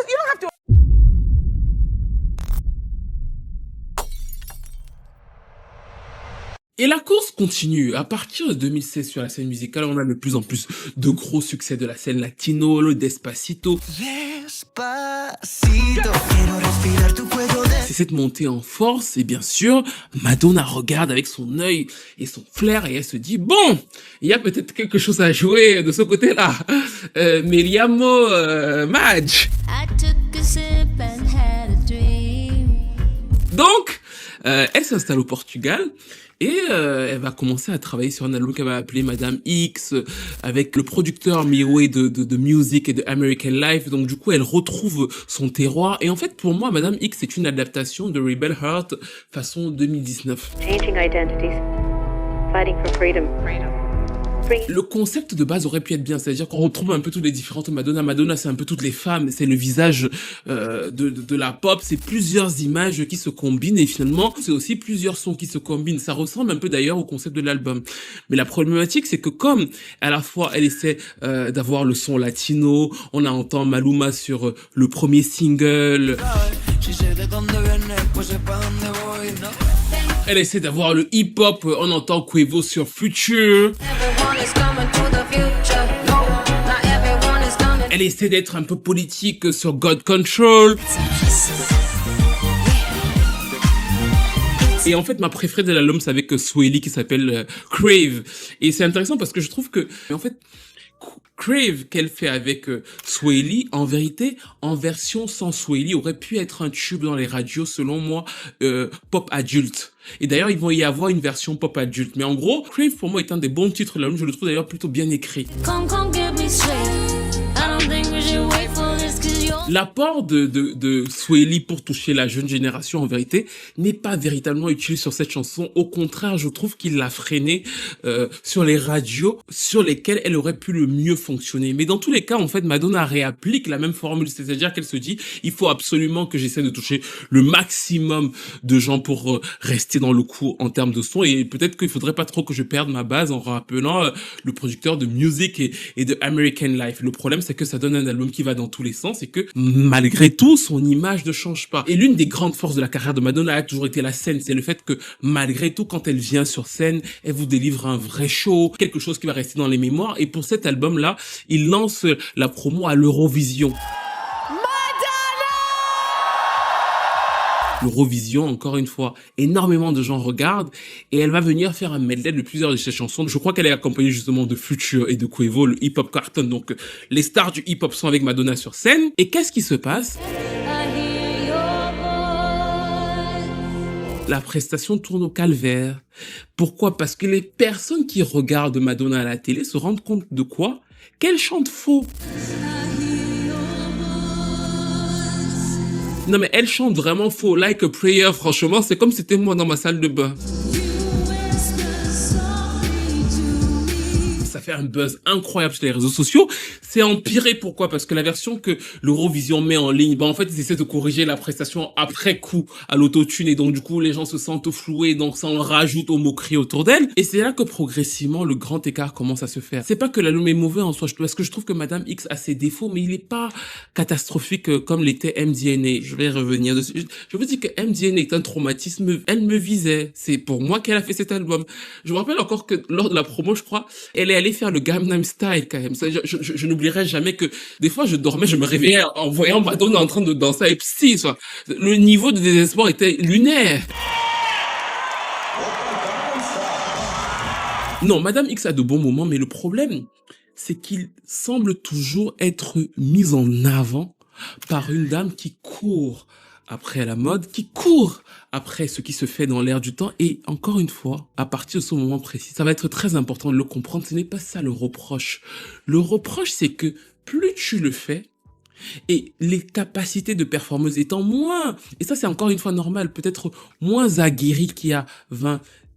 You don't have to. Et la course continue. À partir de 2016 sur la scène musicale, on a de plus en plus de gros succès de la scène latino, le Despacito. C'est cette montée en force et bien sûr, Madonna regarde avec son œil et son flair et elle se dit bon, il y a peut-être quelque chose à jouer de ce côté-là. Miriamo Madge. Donc, elle s'installe au Portugal. Et elle va commencer à travailler sur un album qu'elle va appeler Madame X, avec le producteur Miway de Music et de American Life. Donc du coup, elle retrouve son terroir. Et en fait, pour moi, Madame X, c'est une adaptation de Rebel Heart façon 2019. Changing identities, fighting for freedom. Le concept de base aurait pu être bien, c'est-à-dire qu'on retrouve un peu toutes les différentes Madonna. Madonna, c'est un peu toutes les femmes, c'est le visage de la pop, c'est plusieurs images qui se combinent et finalement, c'est aussi plusieurs sons qui se combinent. Ça ressemble un peu d'ailleurs au concept de l'album. Mais la problématique, c'est que comme à la fois elle essaie d'avoir le son latino, on entend Maluma sur le premier single. Elle essaie d'avoir le hip-hop, on entend Quavo sur Future. Elle essaie d'être un peu politique sur God Control. Et en fait, ma préférée de l'album, c'est avec Swae Lee qui s'appelle Crave. Et c'est intéressant parce que je trouve que, en fait, Crave qu'elle fait avec Swae Lee, en vérité, en version sans Swae Lee, aurait pu être un tube dans les radios, selon moi, pop adulte. Et d'ailleurs, ils vont y avoir une version pop adulte. Mais en gros, Crave, pour moi, est un des bons titres de l'album. Je le trouve d'ailleurs plutôt bien écrit. L'apport de Swae Lee pour toucher la jeune génération, en vérité, n'est pas véritablement utile sur cette chanson. Au contraire, je trouve qu'il l'a freinée sur les radios sur lesquelles elle aurait pu le mieux fonctionner. Mais dans tous les cas, en fait, Madonna réapplique la même formule. C'est-à-dire qu'elle se dit, il faut absolument que j'essaie de toucher le maximum de gens pour rester dans le coup en termes de son. Et peut-être qu'il faudrait pas trop que je perde ma base en rappelant le producteur de Music et de American Life. Le problème, c'est que ça donne un album qui va dans tous les sens et que malgré tout, son image ne change pas. Et l'une des grandes forces de la carrière de Madonna a toujours été la scène. C'est le fait que malgré tout, quand elle vient sur scène, elle vous délivre un vrai show, quelque chose qui va rester dans les mémoires. Et pour cet album-là, il lance la promo à l'Eurovision. L'Eurovision, encore une fois, énormément de gens regardent et elle va venir faire un medley de plusieurs de ses chansons. Je crois qu'elle est accompagnée justement de Future et de Quavo, le hip-hop carton. Donc, les stars du hip-hop sont avec Madonna sur scène. Et qu'est-ce qui se passe? La prestation tourne au calvaire. Pourquoi? Parce que les personnes qui regardent Madonna à la télé se rendent compte de quoi? Qu'elle chante faux. Non mais elle chante vraiment faux, Like a Prayer, franchement, c'est comme si c'était moi dans ma salle de bain. Ça fait un buzz incroyable sur les réseaux sociaux. C'est empiré, pourquoi? Parce que la version que l'Eurovision met en ligne, bah en fait, ils essaient de corriger la prestation après coup à l'autotune, et donc du coup, les gens se sentent floués, donc ça en rajoute aux moqueries autour d'elle. Et c'est là que progressivement, le grand écart commence à se faire. C'est pas que l'album est mauvais en soi, parce que je trouve que Madame X a ses défauts, mais il est pas catastrophique comme l'était MDNA. Je vais revenir dessus. Je veux dire que MDNA est un traumatisme. Elle me visait. C'est pour moi qu'elle a fait cet album. Je me rappelle encore que lors de la promo, je crois, elle est allée faire le Gangnam Style quand même. Je n'oublierai jamais que des fois je dormais, je me réveillais en voyant Madonna en train de danser avec Psy. Le niveau de désespoir était lunaire. Non, Madame X a de bons moments, mais le problème, c'est qu'il semble toujours être mis en avant par une dame qui court après la mode, qui court après ce qui se fait dans l'air du temps. Et encore une fois, à partir de ce moment précis, ça va être très important de le comprendre. Ce n'est pas ça le reproche. Le reproche, c'est que plus tu le fais, et les capacités de performeuse étant moins, et ça c'est encore une fois normal, peut-être moins aguerries qu'il y a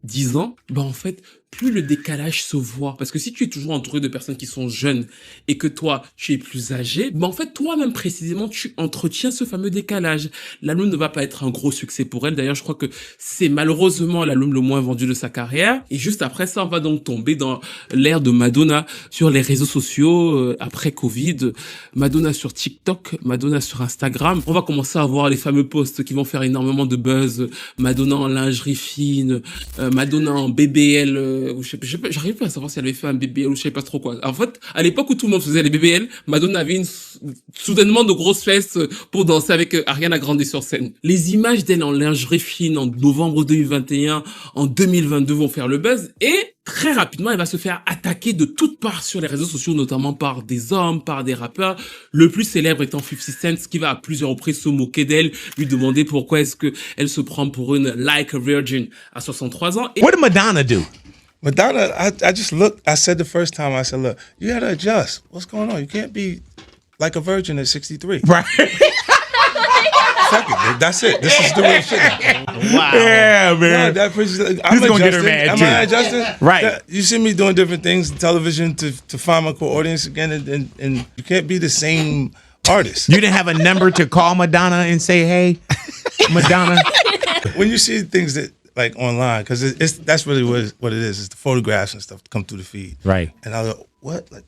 10 ans, bah en fait, plus le décalage se voit. Parce que si tu es toujours entouré de personnes qui sont jeunes et que toi, tu es plus âgé, bah en fait, toi-même précisément, tu entretiens ce fameux décalage. L'album ne va pas être un gros succès pour elle. D'ailleurs, je crois que c'est malheureusement l'album le moins vendu de sa carrière. Et juste après ça, on va donc tomber dans l'ère de Madonna sur les réseaux sociaux, après Covid. Madonna sur TikTok, Madonna sur Instagram. On va commencer à voir les fameux posts qui vont faire énormément de buzz. Madonna en lingerie fine, Madonna en BBL, j'arrive pas à savoir si elle avait fait un BBL ou je sais pas trop quoi. En fait, à l'époque où tout le monde faisait les BBL, Madonna avait soudainement de grosses fesses pour danser avec Ariana Grande sur scène. Les images d'elle en lingerie fine en novembre 2021, en 2022 vont faire le buzz, et très rapidement, elle va se faire attaquer de toutes parts sur les réseaux sociaux, notamment par des hommes, par des rappeurs. Le plus célèbre étant 50 Cent, qui va à plusieurs reprises se moquer d'elle, lui demander pourquoi est-ce que elle se prend pour une like a virgin à 63 ans. Et What did Madonna do? Madonna, I just looked. I said the first time, I said, look, you gotta adjust. What's going on? You can't be like a virgin at 63. Right. Fuck it, that's it. This is the real shit now. Wow. Yeah, man. No, that person, This is gonna get her mad, Am too. I adjusting? Right. You see me doing different things on television to find my core audience again, and you can't be the same artist. You didn't have a number to call Madonna and say, hey, Madonna? When you see things that, like online, because that's really what it is. It's the photographs and stuff that come through the feed. Right. And I was like, what? Like,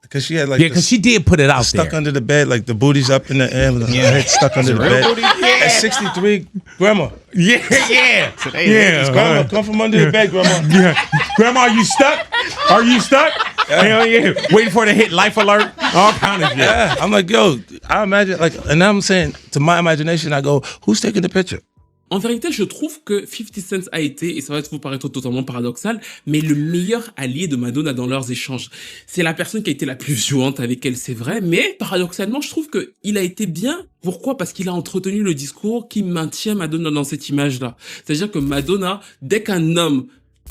because she had like Yeah, because she did put it out stuck there. under the bed, like the booty's up in the air, with her head stuck under the bed. Yeah. At 63, grandma. Yeah, yeah. Yeah. Grandma, come from under the bed, grandma. Yeah. Grandma, are you stuck? Are you stuck? Hell yeah. Waiting for the hit life alert. All kind of shit. Yeah. I'm like, yo, I imagine, like, and I'm saying, to my imagination, I go, who's taking the picture? en vérité, je trouve que 50 Cent a été, et ça va vous paraître totalement paradoxal, mais le meilleur allié de Madonna dans leurs échanges. C'est la personne qui a été la plus jouante avec elle, c'est vrai, mais paradoxalement, je trouve que il a été bien. Pourquoi? Parce qu'il a entretenu le discours qui maintient Madonna dans cette image-là. C'est-à-dire que Madonna, dès qu'un homme,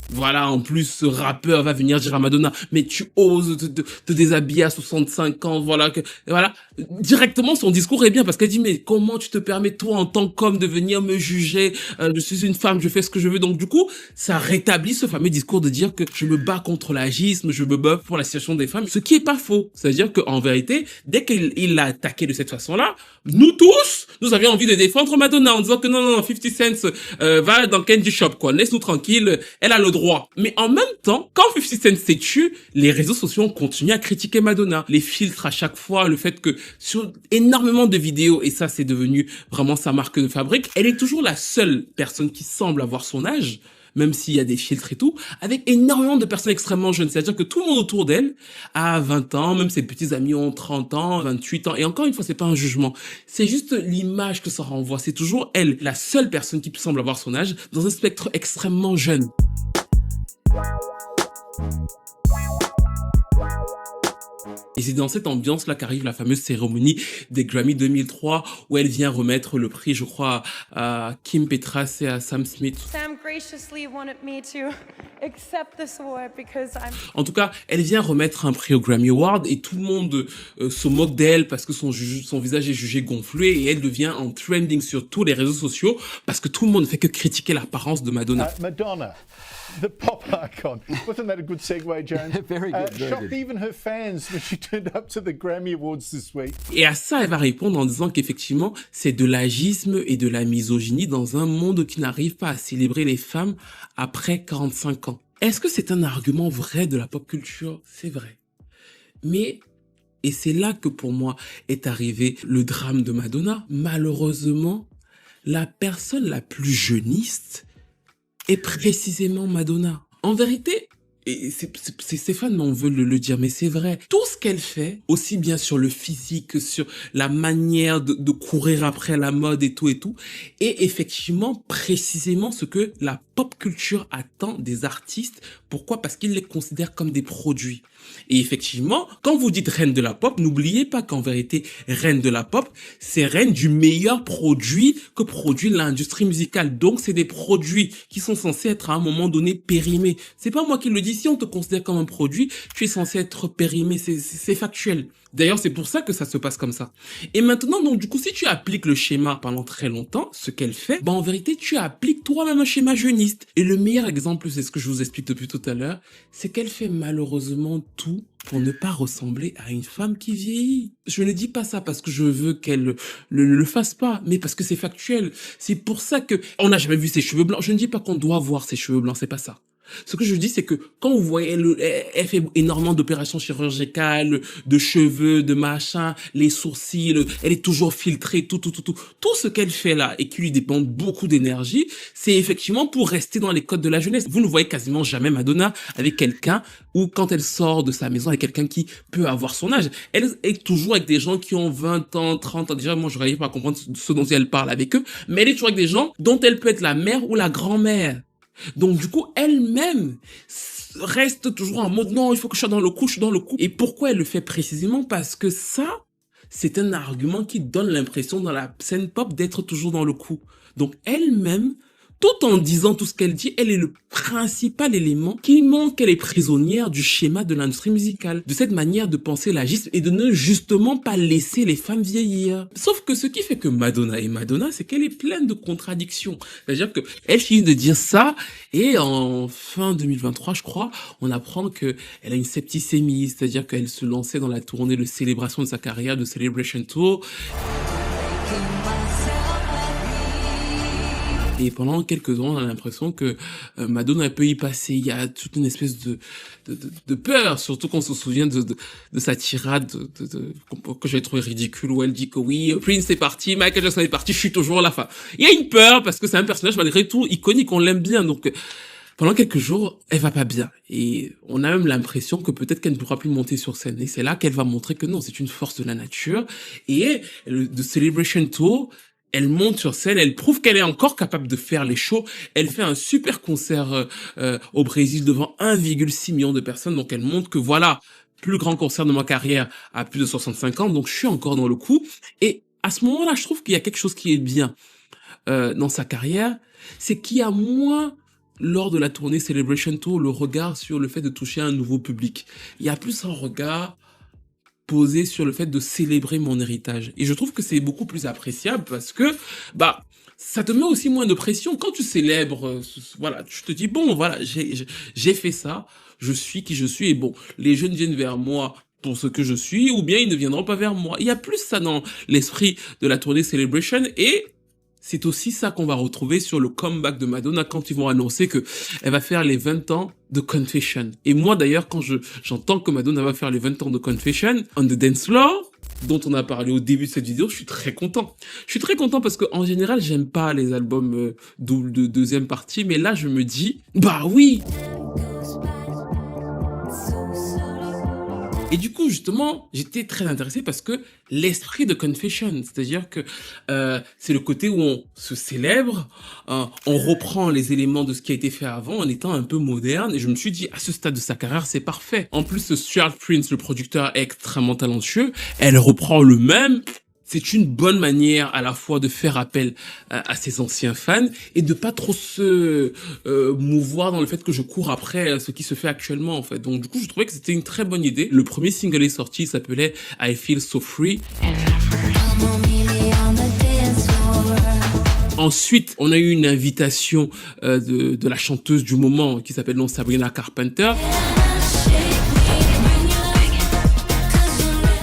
voilà, en plus, ce rappeur va venir dire à Madonna, mais tu oses te déshabiller à 65 ans, voilà, voilà. Directement, son discours est bien parce qu'elle dit, mais comment tu te permets, toi, en tant qu'homme, de venir me juger? Je suis une femme, je fais ce que je veux. Donc, du coup, ça rétablit ce fameux discours de dire que je me bats contre l'agisme, je me bats pour la situation des femmes. Ce qui est pas faux. C'est-à-dire qu'en vérité, dès qu'il l'a attaqué de cette façon-là, nous tous, nous avions envie de défendre Madonna en disant que non, 50 Cent va dans Candy Shop, quoi. Laisse-nous tranquille, elle a le droit. Mais en même temps, quand 50 Cent s'est tué, les réseaux sociaux ont continué à critiquer Madonna. Les filtres à chaque fois, le fait que sur énormément de vidéos, et ça c'est devenu vraiment sa marque de fabrique, elle est toujours la seule personne qui semble avoir son âge, même s'il y a des filtres et tout, avec énormément de personnes extrêmement jeunes. C'est-à-dire que tout le monde autour d'elle a 20 ans, même ses petits amis ont 30 ans, 28 ans. Et encore une fois, c'est pas un jugement. C'est juste l'image que ça renvoie. C'est toujours elle, la seule personne qui semble avoir son âge, dans un spectre extrêmement jeune. Et c'est dans cette ambiance-là qu'arrive la fameuse cérémonie des Grammy 2003 où elle vient remettre le prix, je crois, à Kim Petras et à Sam Smith. Sam graciously wanted me to accept this award because I'm... En tout cas, elle vient remettre un prix au Grammy Award et tout le monde se moque d'elle parce que son visage est jugé gonflé et elle devient en trending sur tous les réseaux sociaux parce que tout le monde ne fait que critiquer l'apparence de Madonna. Madonna, the pop icon. Wasn't that a good segue, James? Very good. Very Shocked good. even her fans when she turned up to the Grammy Awards this week. Et à ça, elle va répondre en disant qu'effectivement, c'est de l'agisme et de la misogynie dans un monde qui n'arrive pas à célébrer les femmes après 45 ans. Est-ce que c'est un argument vrai de la pop culture? C'est vrai. Mais, et c'est là que pour moi est arrivé le drame de Madonna, malheureusement, la personne la plus jeuniste est précisément Madonna. En vérité, et ses fans m'en veulent le dire, mais c'est vrai. Tout ce qu'elle fait, aussi bien sur le physique que sur la manière de courir après la mode et tout, est effectivement précisément ce que la pop culture attend des artistes. Pourquoi? Parce qu'ils les considèrent comme des produits. Et effectivement, quand vous dites reine de la pop, n'oubliez pas qu'en vérité, reine de la pop, c'est reine du meilleur produit que produit l'industrie musicale. Donc, c'est des produits qui sont censés être à un moment donné périmés. C'est pas moi qui le dis. Si on te considère comme un produit, tu es censé être périmé. C'est factuel. D'ailleurs, c'est pour ça que ça se passe comme ça. Et maintenant, donc, du coup, si tu appliques le schéma pendant très longtemps, ce qu'elle fait, en vérité, tu appliques toi-même un schéma jeuniste. Et le meilleur exemple, c'est ce que je vous explique depuis tout à l'heure, c'est qu'elle fait malheureusement tout pour ne pas ressembler à une femme qui vieillit. Je ne dis pas ça parce que je veux qu'elle le fasse pas, mais parce que c'est factuel. C'est pour ça que on n'a jamais vu ses cheveux blancs. Je ne dis pas qu'on doit voir ses cheveux blancs, c'est pas ça. Ce que je dis, c'est que quand vous voyez, elle fait énormément d'opérations chirurgicales, de cheveux, de machin, les sourcils, elle est toujours filtrée, tout. Tout ce qu'elle fait là et qui lui demande beaucoup d'énergie, c'est effectivement pour rester dans les codes de la jeunesse. Vous ne voyez quasiment jamais Madonna avec quelqu'un ou quand elle sort de sa maison avec quelqu'un qui peut avoir son âge. Elle est toujours avec des gens qui ont 20 ans, 30 ans. Déjà, moi, je n'arrive pas à comprendre ce dont elle parle avec eux, mais elle est toujours avec des gens dont elle peut être la mère ou la grand-mère. Donc, du coup, elle-même reste toujours en mode, non, il faut que je sois dans le coup, je suis dans le coup. Et pourquoi elle le fait précisément? Parce que ça, c'est un argument qui donne l'impression dans la scène pop d'être toujours dans le coup. Donc, elle-même, tout en disant tout ce qu'elle dit, elle est le principal élément qui montre qu'elle est prisonnière du schéma de l'industrie musicale, de cette manière de penser l'agisme et de ne justement pas laisser les femmes vieillir. Sauf que ce qui fait que Madonna est Madonna, c'est qu'elle est pleine de contradictions. C'est-à-dire que elle finit de dire ça et en fin 2023, je crois, on apprend que elle a une septicémie, c'est-à-dire qu'elle se lançait dans la tournée de célébration de sa carrière, de Celebration Tour. Et pendant quelques ans, on a l'impression que Madonna peut y passer. Il y a toute une espèce de peur, surtout qu'on se souvient de sa tirade que j'ai trouvé ridicule, où elle dit que oui, Prince est parti, Michael Jackson est parti, je suis toujours là. Enfin, il y a une peur parce que c'est un personnage malgré tout iconique, on l'aime bien. Donc, pendant quelques jours, elle va pas bien. Et on a même l'impression que peut-être qu'elle ne pourra plus monter sur scène. Et c'est là qu'elle va montrer que non, c'est une force de la nature. Et de Celebration Tour, elle monte sur scène, elle prouve qu'elle est encore capable de faire les shows. Elle fait un super concert au Brésil devant 1,6 million de personnes. Donc elle montre que voilà, plus grand concert de ma carrière à plus de 65 ans. Donc je suis encore dans le coup. Et à ce moment-là, je trouve qu'il y a quelque chose qui est bien dans sa carrière. C'est qu'il y a moins, lors de la tournée Celebration Tour, le regard sur le fait de toucher un nouveau public. Il y a plus un regard posé sur le fait de célébrer mon héritage. Et je trouve que c'est beaucoup plus appréciable parce que, ça te met aussi moins de pression. Quand tu célèbres, voilà, tu te dis, bon, voilà, j'ai fait ça, je suis qui je suis, et bon, les jeunes viennent vers moi pour ce que je suis, ou bien ils ne viendront pas vers moi. Il y a plus ça dans l'esprit de la tournée Celebration, et c'est aussi ça qu'on va retrouver sur le comeback de Madonna quand ils vont annoncer que elle va faire les 20 ans de Confession. Et moi d'ailleurs, quand j'entends que Madonna va faire les 20 ans de Confession, On the Dance Floor, dont on a parlé au début de cette vidéo, je suis très content. Je suis très content parce que en général, j'aime pas les albums double de deuxième partie, mais là je me dis, bah oui! Et du coup, justement, j'étais très intéressé parce que l'esprit de Confession, c'est-à-dire que c'est le côté où on se célèbre, on reprend les éléments de ce qui a été fait avant en étant un peu moderne. Et je me suis dit, à ce stade de sa carrière, c'est parfait. En plus, Stuart Prince, le producteur, est extrêmement talentueux. Elle reprend le même. C'est une bonne manière à la fois de faire appel à ses anciens fans et de pas trop se mouvoir dans le fait que je cours après ce qui se fait actuellement en fait. Donc du coup, je trouvais que c'était une très bonne idée. Le premier single est sorti, il s'appelait I Feel So Free. Ensuite, on a eu une invitation de la chanteuse du moment qui s'appelle donc Sabrina Carpenter.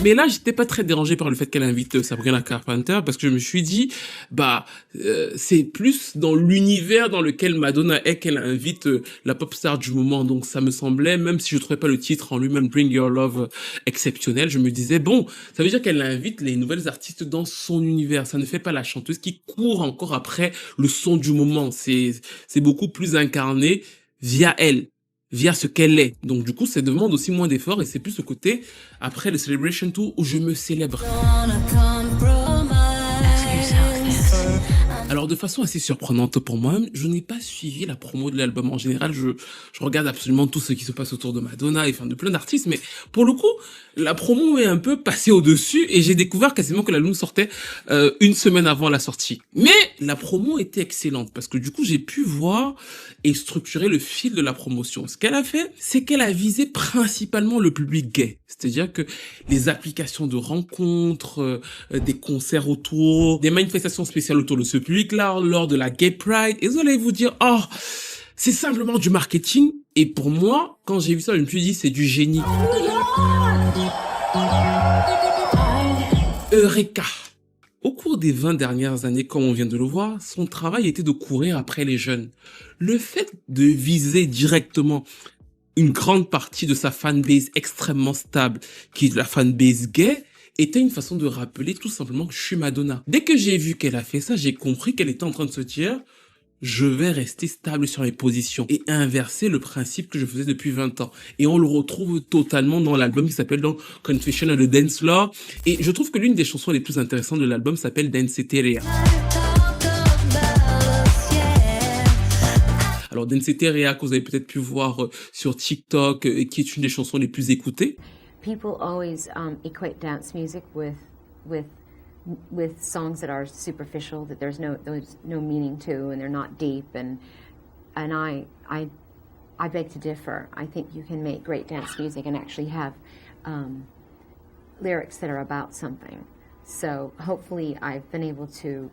Mais là, j'étais pas très dérangé par le fait qu'elle invite Sabrina Carpenter parce que je me suis dit, c'est plus dans l'univers dans lequel Madonna est qu'elle invite la pop star du moment. Donc ça me semblait, même si je trouvais pas le titre en lui-même Bring Your Love exceptionnel, je me disais, bon, ça veut dire qu'elle invite les nouvelles artistes dans son univers. Ça ne fait pas la chanteuse qui court encore après le son du moment. C'est beaucoup plus incarné via elle, via ce qu'elle est. Donc du coup, ça demande aussi moins d'efforts et c'est plus ce côté, après le Celebration Tour, où je me célèbre. Alors de façon assez surprenante pour moi, je n'ai pas suivi la promo de l'album. En général, je regarde absolument tout ce qui se passe autour de Madonna et de plein d'artistes, mais pour le coup, la promo est un peu passée au-dessus et j'ai découvert quasiment que l'album sortait une semaine avant la sortie. Mais la promo était excellente parce que du coup, j'ai pu voir et structurer le fil de la promotion. Ce qu'elle a fait, c'est qu'elle a visé principalement le public gay. C'est-à-dire que les applications de rencontres, des concerts autour, des manifestations spéciales autour de ce public-là, lors de la Gay Pride, et vous allez vous dire, oh, c'est simplement du marketing. Et pour moi, quand j'ai vu ça, je me suis dit, c'est du génie. Eureka! Au cours des 20 dernières années, comme on vient de le voir, son travail était de courir après les jeunes. Le fait de viser directement une grande partie de sa fanbase extrêmement stable, qui est la fanbase gay, était une façon de rappeler tout simplement que je suis Madonna. Dès que j'ai vu qu'elle a fait ça, j'ai compris qu'elle était en train de se dire je vais rester stable sur mes positions et inverser le principe que je faisais depuis 20 ans. Et on le retrouve totalement dans l'album qui s'appelle donc Confession on the Dance Floor. Et je trouve que l'une des chansons les plus intéressantes de l'album s'appelle Danceteria. Alors Danceteria, que vous avez peut-être pu voir sur TikTok, qui est une des chansons les plus écoutées. People always equate dance music with songs that are superficial, that there's no meaning to, and they're not deep, and I beg to differ. I think you can make great dance music and actually have lyrics that are about something. So hopefully I've been able to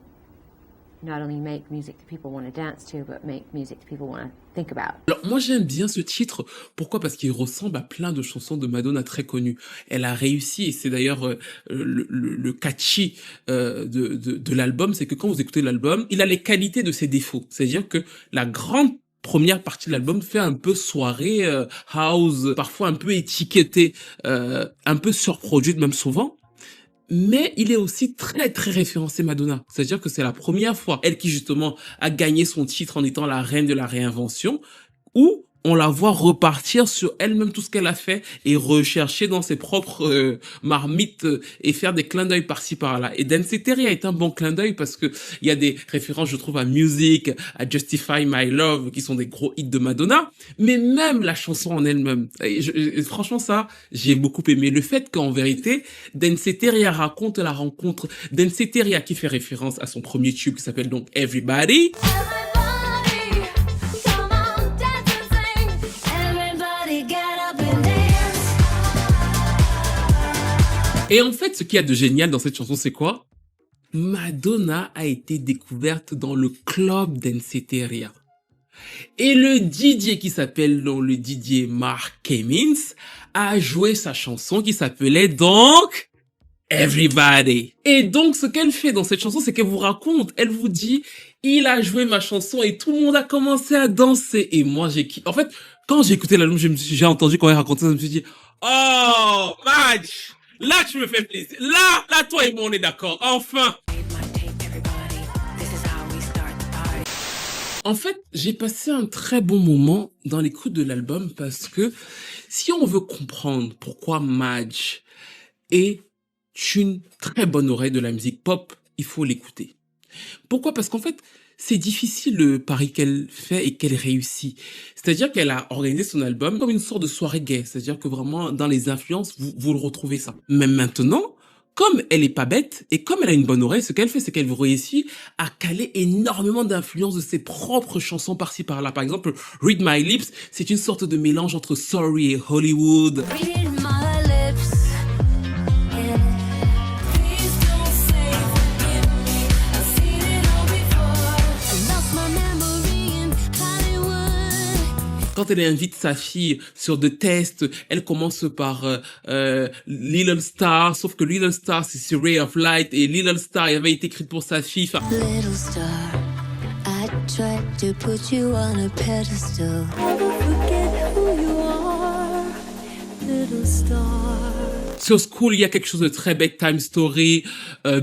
not only make music that people want to dance to, but make music that people want to think about. Alors moi j'aime bien ce titre, pourquoi? Parce qu'il ressemble à plein de chansons de Madonna très connues. Elle a réussi, et c'est d'ailleurs le catchy de l'album, c'est que quand vous écoutez l'album, il a les qualités de ses défauts. C'est-à-dire que la grande première partie de l'album fait un peu soirée, house, parfois un peu étiquetée, un peu surproduite même souvent. Mais il est aussi très très référencé Madonna. C'est-à-dire que c'est la première fois, elle qui justement a gagné son titre en étant la reine de la réinvention, où on la voit repartir sur elle-même tout ce qu'elle a fait et rechercher dans ses propres marmites et faire des clins d'œil par-ci par-là. Et Danceteria est un bon clin d'œil parce que il y a des références, je trouve, à Music, à Justify My Love, qui sont des gros hits de Madonna, mais même la chanson en elle-même. Et franchement, ça, j'ai beaucoup aimé. Le fait qu'en vérité, Danceteria raconte la rencontre. Danceteria qui fait référence à son premier tube qui s'appelle donc Everybody. Et en fait, ce qu'il y a de génial dans cette chanson, c'est quoi? Madonna a été découverte dans le club Danceteria. Et le DJ qui s'appelle donc le DJ Mark Cummins a joué sa chanson qui s'appelait donc Everybody. Et donc, ce qu'elle fait dans cette chanson, c'est qu'elle vous raconte, elle vous dit, il a joué ma chanson et tout le monde a commencé à danser. Et moi, en fait, quand j'ai écouté l'album, j'ai entendu quand elle racontait ça, je me suis dit, oh, Madge! Là, tu me fais plaisir. Là, toi et moi, on est d'accord. Enfin. En fait, j'ai passé un très bon moment dans l'écoute de l'album parce que si on veut comprendre pourquoi Madge est une très bonne oreille de la musique pop, il faut l'écouter. Pourquoi? Parce qu'en fait, c'est difficile le pari qu'elle fait et qu'elle réussit. C'est-à-dire qu'elle a organisé son album comme une sorte de soirée gay. C'est-à-dire que vraiment, dans les influences, vous le retrouvez ça. Mais maintenant, comme elle est pas bête et comme elle a une bonne oreille, ce qu'elle fait, c'est qu'elle réussit à caler énormément d'influences de ses propres chansons par-ci par-là. Par exemple, Read My Lips, c'est une sorte de mélange entre Sorry et Hollywood. Read my lips. Yeah. Please don't say forgive me. I've seen it all before. I lost my memory in Hollywood. Quand elle invite sa fille sur des tests, elle commence par Little Star, sauf que Little Star c'est sur Ray of Light et Little Star elle avait été écrite pour sa fille. Enfin, Little star, I tried to put you on a pedestal. Never forget who you are, little star. sur School, il y a quelque chose de très bedtime story,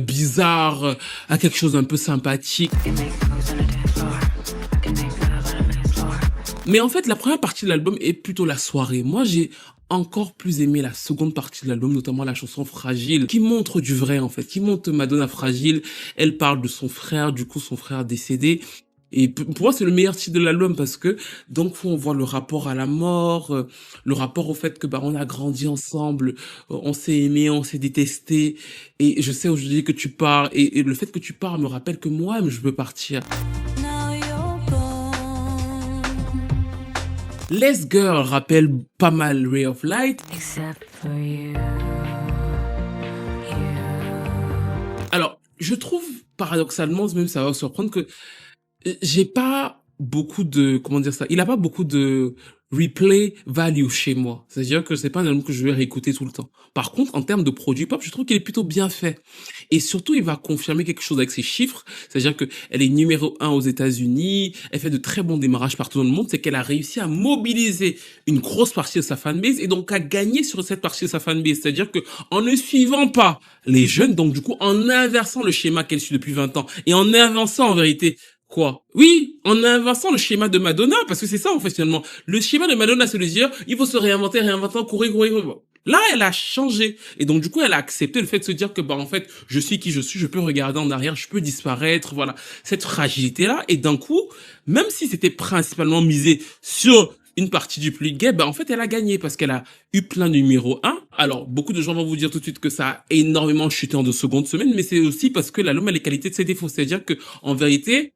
bizarre, à quelque chose d'un peu sympathique. Mais en fait, la première partie de l'album est plutôt la soirée. Moi, j'ai encore plus aimé la seconde partie de l'album, notamment la chanson Fragile, qui montre du vrai, en fait, qui montre Madonna fragile. Elle parle de son frère, du coup, son frère décédé. Et pour moi, c'est le meilleur titre de l'album parce que, donc, on voit le rapport à la mort, le rapport au fait que, on a grandi ensemble, on s'est aimé, on s'est détesté. Et je sais aujourd'hui que tu pars, et le fait que tu pars me rappelle que moi-même, je veux partir. Les Girl rappelle pas mal Ray of Light. Except for you. Alors, je trouve, paradoxalement, même ça va vous surprendre, que j'ai pas beaucoup de, comment dire ça, il a pas beaucoup de replay value chez moi. C'est-à-dire que c'est pas un album que je vais réécouter tout le temps. Par contre, en termes de produit pop, je trouve qu'il est plutôt bien fait. Et surtout, il va confirmer quelque chose avec ses chiffres. C'est-à-dire que elle est numéro 1 aux États-Unis. Elle fait de très bons démarrages partout dans le monde. C'est qu'elle a réussi à mobiliser une grosse partie de sa fanbase et donc à gagner sur cette partie de sa fanbase. C'est-à-dire que en ne suivant pas les jeunes, donc du coup, en inversant le schéma qu'elle suit depuis 20 ans et en avançant en vérité quoi? Oui, en inversant le schéma de Madonna, parce que c'est ça en fait finalement. Le schéma de Madonna, c'est de dire, il faut se réinventer, courir. Là, elle a changé. Et donc, du coup, elle a accepté le fait de se dire que, en fait, je suis qui je suis, je peux regarder en arrière, je peux disparaître, voilà. Cette fragilité-là. Et d'un coup, même si c'était principalement misé sur une partie du public gay, en fait, elle a gagné parce qu'elle a eu plein de numéro 1. Alors, beaucoup de gens vont vous dire tout de suite que ça a énormément chuté en 2 secondes semaine, mais c'est aussi parce que l'album a les qualités de ses défauts. C'est-à-dire que, en vérité,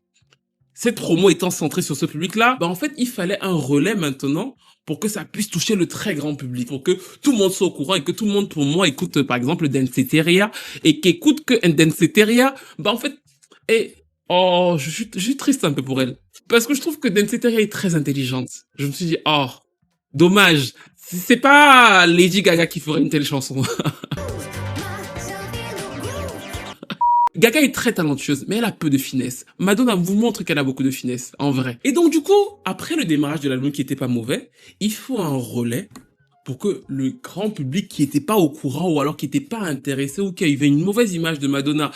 cette promo étant centrée sur ce public-là, en fait, il fallait un relais maintenant pour que ça puisse toucher le très grand public, pour que tout le monde soit au courant et que tout le monde, pour moi, écoute, par exemple, Danceteria et qu'écoute que Danceteria, en fait, je suis triste un peu pour elle. Parce que je trouve que Danceteria est très intelligente. Je me suis dit, dommage. C'est pas Lady Gaga qui ferait une telle chanson. Gaga est très talentueuse, mais elle a peu de finesse. Madonna vous montre qu'elle a beaucoup de finesse, en vrai. Et donc, du coup, après le démarrage de l'album qui était pas mauvais, il faut un relais pour que le grand public qui était pas au courant ou alors qui était pas intéressé ou qui avait une mauvaise image de Madonna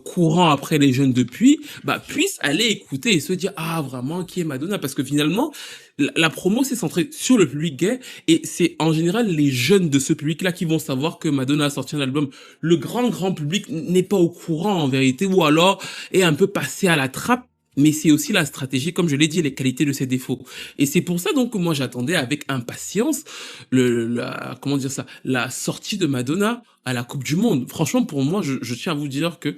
courant après les jeunes depuis, puisse aller écouter et se dire vraiment qui est Madonna, parce que finalement la promo s'est centrée sur le public gay et c'est en général les jeunes de ce public-là qui vont savoir que Madonna a sorti un album. Le grand public n'est pas au courant en vérité ou alors est un peu passé à la trappe. Mais c'est aussi la stratégie, comme je l'ai dit, les qualités de ses défauts. Et c'est pour ça donc que moi j'attendais avec impatience la sortie de Madonna à la Coupe du Monde. Franchement, pour moi, je tiens à vous dire que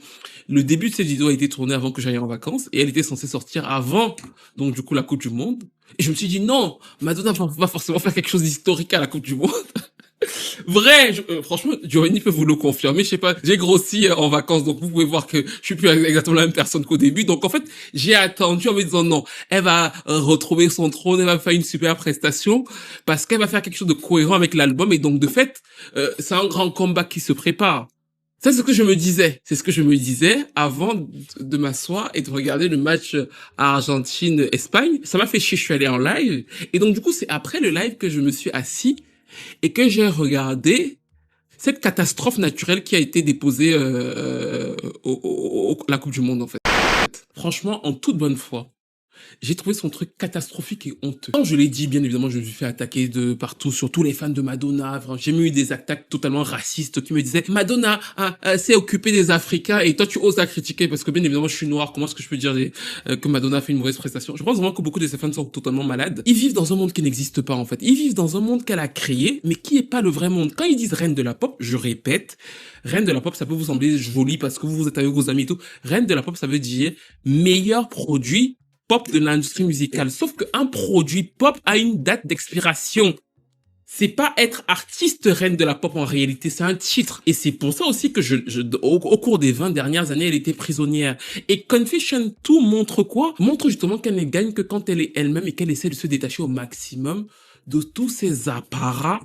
le début de cette vidéo a été tourné avant que j'aille en vacances et elle était censée sortir avant, donc du coup, la Coupe du Monde. Et je me suis dit non, Madonna va forcément faire quelque chose d'historique à la Coupe du Monde. Vrai, franchement, Giovanni peut vous le confirmer, je sais pas, j'ai grossi en vacances, donc vous pouvez voir que je suis plus exactement la même personne qu'au début, donc en fait, j'ai attendu en me disant non, elle va retrouver son trône, elle va faire une super prestation, parce qu'elle va faire quelque chose de cohérent avec l'album, et donc de fait, c'est un grand comeback qui se prépare. C'est ce que je me disais. C'est ce que je me disais avant de m'asseoir et de regarder le match Argentine-Espagne. Ça m'a fait chier, je suis allé en live, et donc du coup, c'est après le live que je me suis assis et que j'ai regardé cette catastrophe naturelle qui a été déposée la Coupe du Monde, en fait. Franchement, en toute bonne foi, J'ai trouvé son truc catastrophique et honteux. Quand je l'ai dit, bien évidemment, je me suis fait attaquer de partout, surtout les fans de Madonna. J'ai même eu des attaques totalement racistes qui me disaient Madonna s'est occupée des Africains et toi tu oses la critiquer parce que bien évidemment je suis noir. Comment est-ce que je peux dire que Madonna a fait une mauvaise prestation? Je pense vraiment que beaucoup de ses fans sont totalement malades. Ils vivent dans un monde qui n'existe pas en fait. Ils vivent dans un monde qu'elle a créé, mais qui est pas le vrai monde. Quand ils disent reine de la pop, je répète, reine de la pop, ça peut vous sembler joli parce que vous êtes avec vos amis et tout. Reine de la pop, ça veut dire meilleur produit pop de l'industrie musicale. Sauf qu'un produit pop a une date d'expiration. C'est pas être artiste reine de la pop en réalité, c'est un titre. Et c'est pour ça aussi que au cours des 20 dernières années, elle était prisonnière. Et Confession 2 montre quoi? Montre justement qu'elle ne gagne que quand elle est elle-même et qu'elle essaie de se détacher au maximum de tous ces apparats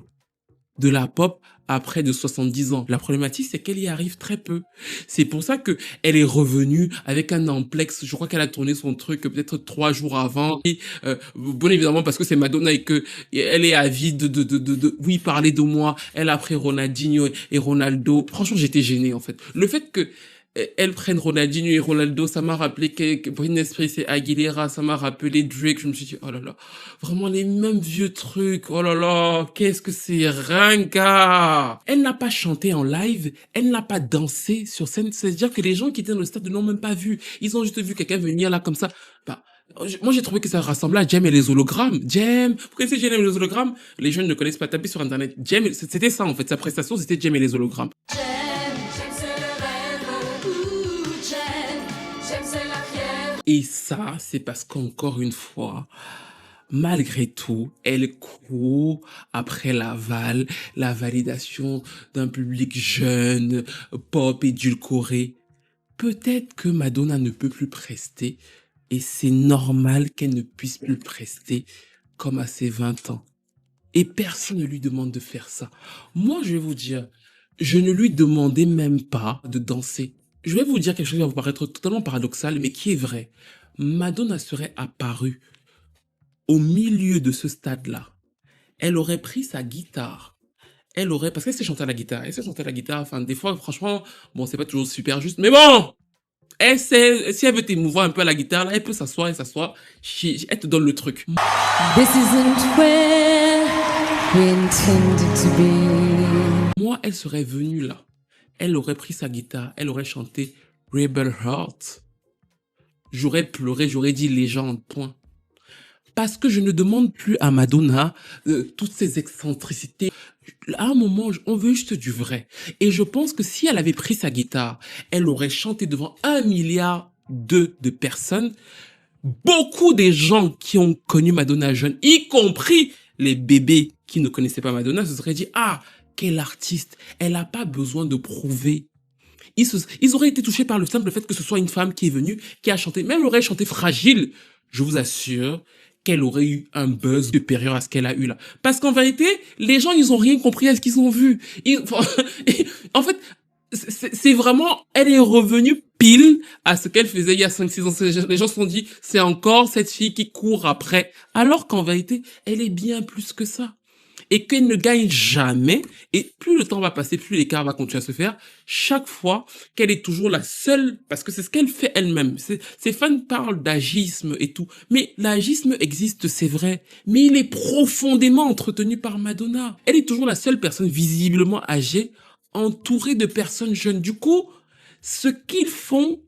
de la pop à près de 70 ans. La problématique, c'est qu'elle y arrive très peu. C'est pour ça que elle est revenue avec un amplex. Je crois qu'elle a tourné son truc peut-être 3 jours avant. Et, bon, évidemment, parce que c'est Madonna et que elle est avide oui, parler de moi. Elle a pris Ronaldinho et Ronaldo. Franchement, j'étais gêné, en fait. Le fait que elles prennent Ronaldinho et Ronaldo, ça m'a rappelé que Britney Spears et Aguilera, ça m'a rappelé Drake. Je me suis dit, oh là là, vraiment les mêmes vieux trucs. Oh là là, qu'est-ce que c'est ringard. Elle n'a pas chanté en live, elle n'a pas dansé sur scène. C'est-à-dire que les gens qui étaient dans le stade ne l'ont même pas vu. Ils ont juste vu quelqu'un venir là comme ça. Bah, moi, j'ai trouvé que ça ressemblait à Jem et les hologrammes. Jem, vous connaissez Jem et les hologrammes? Les jeunes ne connaissent pas, taper sur Internet. Jem, c'était ça en fait, sa prestation, c'était Jem et les hologrammes. Et ça, c'est parce qu'encore une fois, malgré tout, elle court après l'aval, la validation d'un public jeune, pop, édulcoré. Peut-être que Madonna ne peut plus prester et c'est normal qu'elle ne puisse plus prester comme à ses 20 ans. Et personne ne lui demande de faire ça. Moi, je vais vous dire, je ne lui demandais même pas de danser. Je vais vous dire quelque chose qui va vous paraître totalement paradoxal, mais qui est vrai. Madonna serait apparue au milieu de ce stade-là. Elle aurait pris sa guitare. Elle aurait, parce qu'elle sait chanter à la guitare. Elle sait chanter à la guitare. Enfin, des fois, franchement, bon, c'est pas toujours super juste, mais bon! Elle sait, si elle veut t'émouvoir un peu à la guitare, là, elle peut s'asseoir, elle s'assoit. Elle te donne le truc. This isn't where we intended to be. Moi, elle serait venue là. Elle aurait pris sa guitare, elle aurait chanté Rebel Heart. J'aurais pleuré, j'aurais dit légende, point. Parce que je ne demande plus à Madonna toutes ces excentricités. À un moment, on veut juste du vrai. Et je pense que si elle avait pris sa guitare, elle aurait chanté devant 1,2 milliard de personnes. Beaucoup des gens qui ont connu Madonna jeune, y compris les bébés qui ne connaissaient pas Madonna, se seraient dit « Ah, quelle artiste, elle n'a pas besoin de prouver. » Ils auraient été touchés par le simple fait que ce soit une femme qui est venue, qui a chanté, même elle aurait chanté Fragile, je vous assure qu'elle aurait eu un buzz supérieur à ce qu'elle a eu là. Parce qu'en vérité, les gens, ils ont rien compris à ce qu'ils ont vu. En fait, c'est vraiment, elle est revenue pile à ce qu'elle faisait il y a 5-6 ans. Les gens se sont dit, c'est encore cette fille qui court après. Alors qu'en vérité, elle est bien plus que ça. Et qu'elle ne gagne jamais, et plus le temps va passer, plus l'écart va continuer à se faire, chaque fois qu'elle est toujours la seule, parce que c'est ce qu'elle fait elle-même. Ses fans parlent d'agisme et tout, mais l'agisme existe, c'est vrai, mais il est profondément entretenu par Madonna. Elle est toujours la seule personne visiblement âgée, entourée de personnes jeunes. Du coup, ce qu'ils font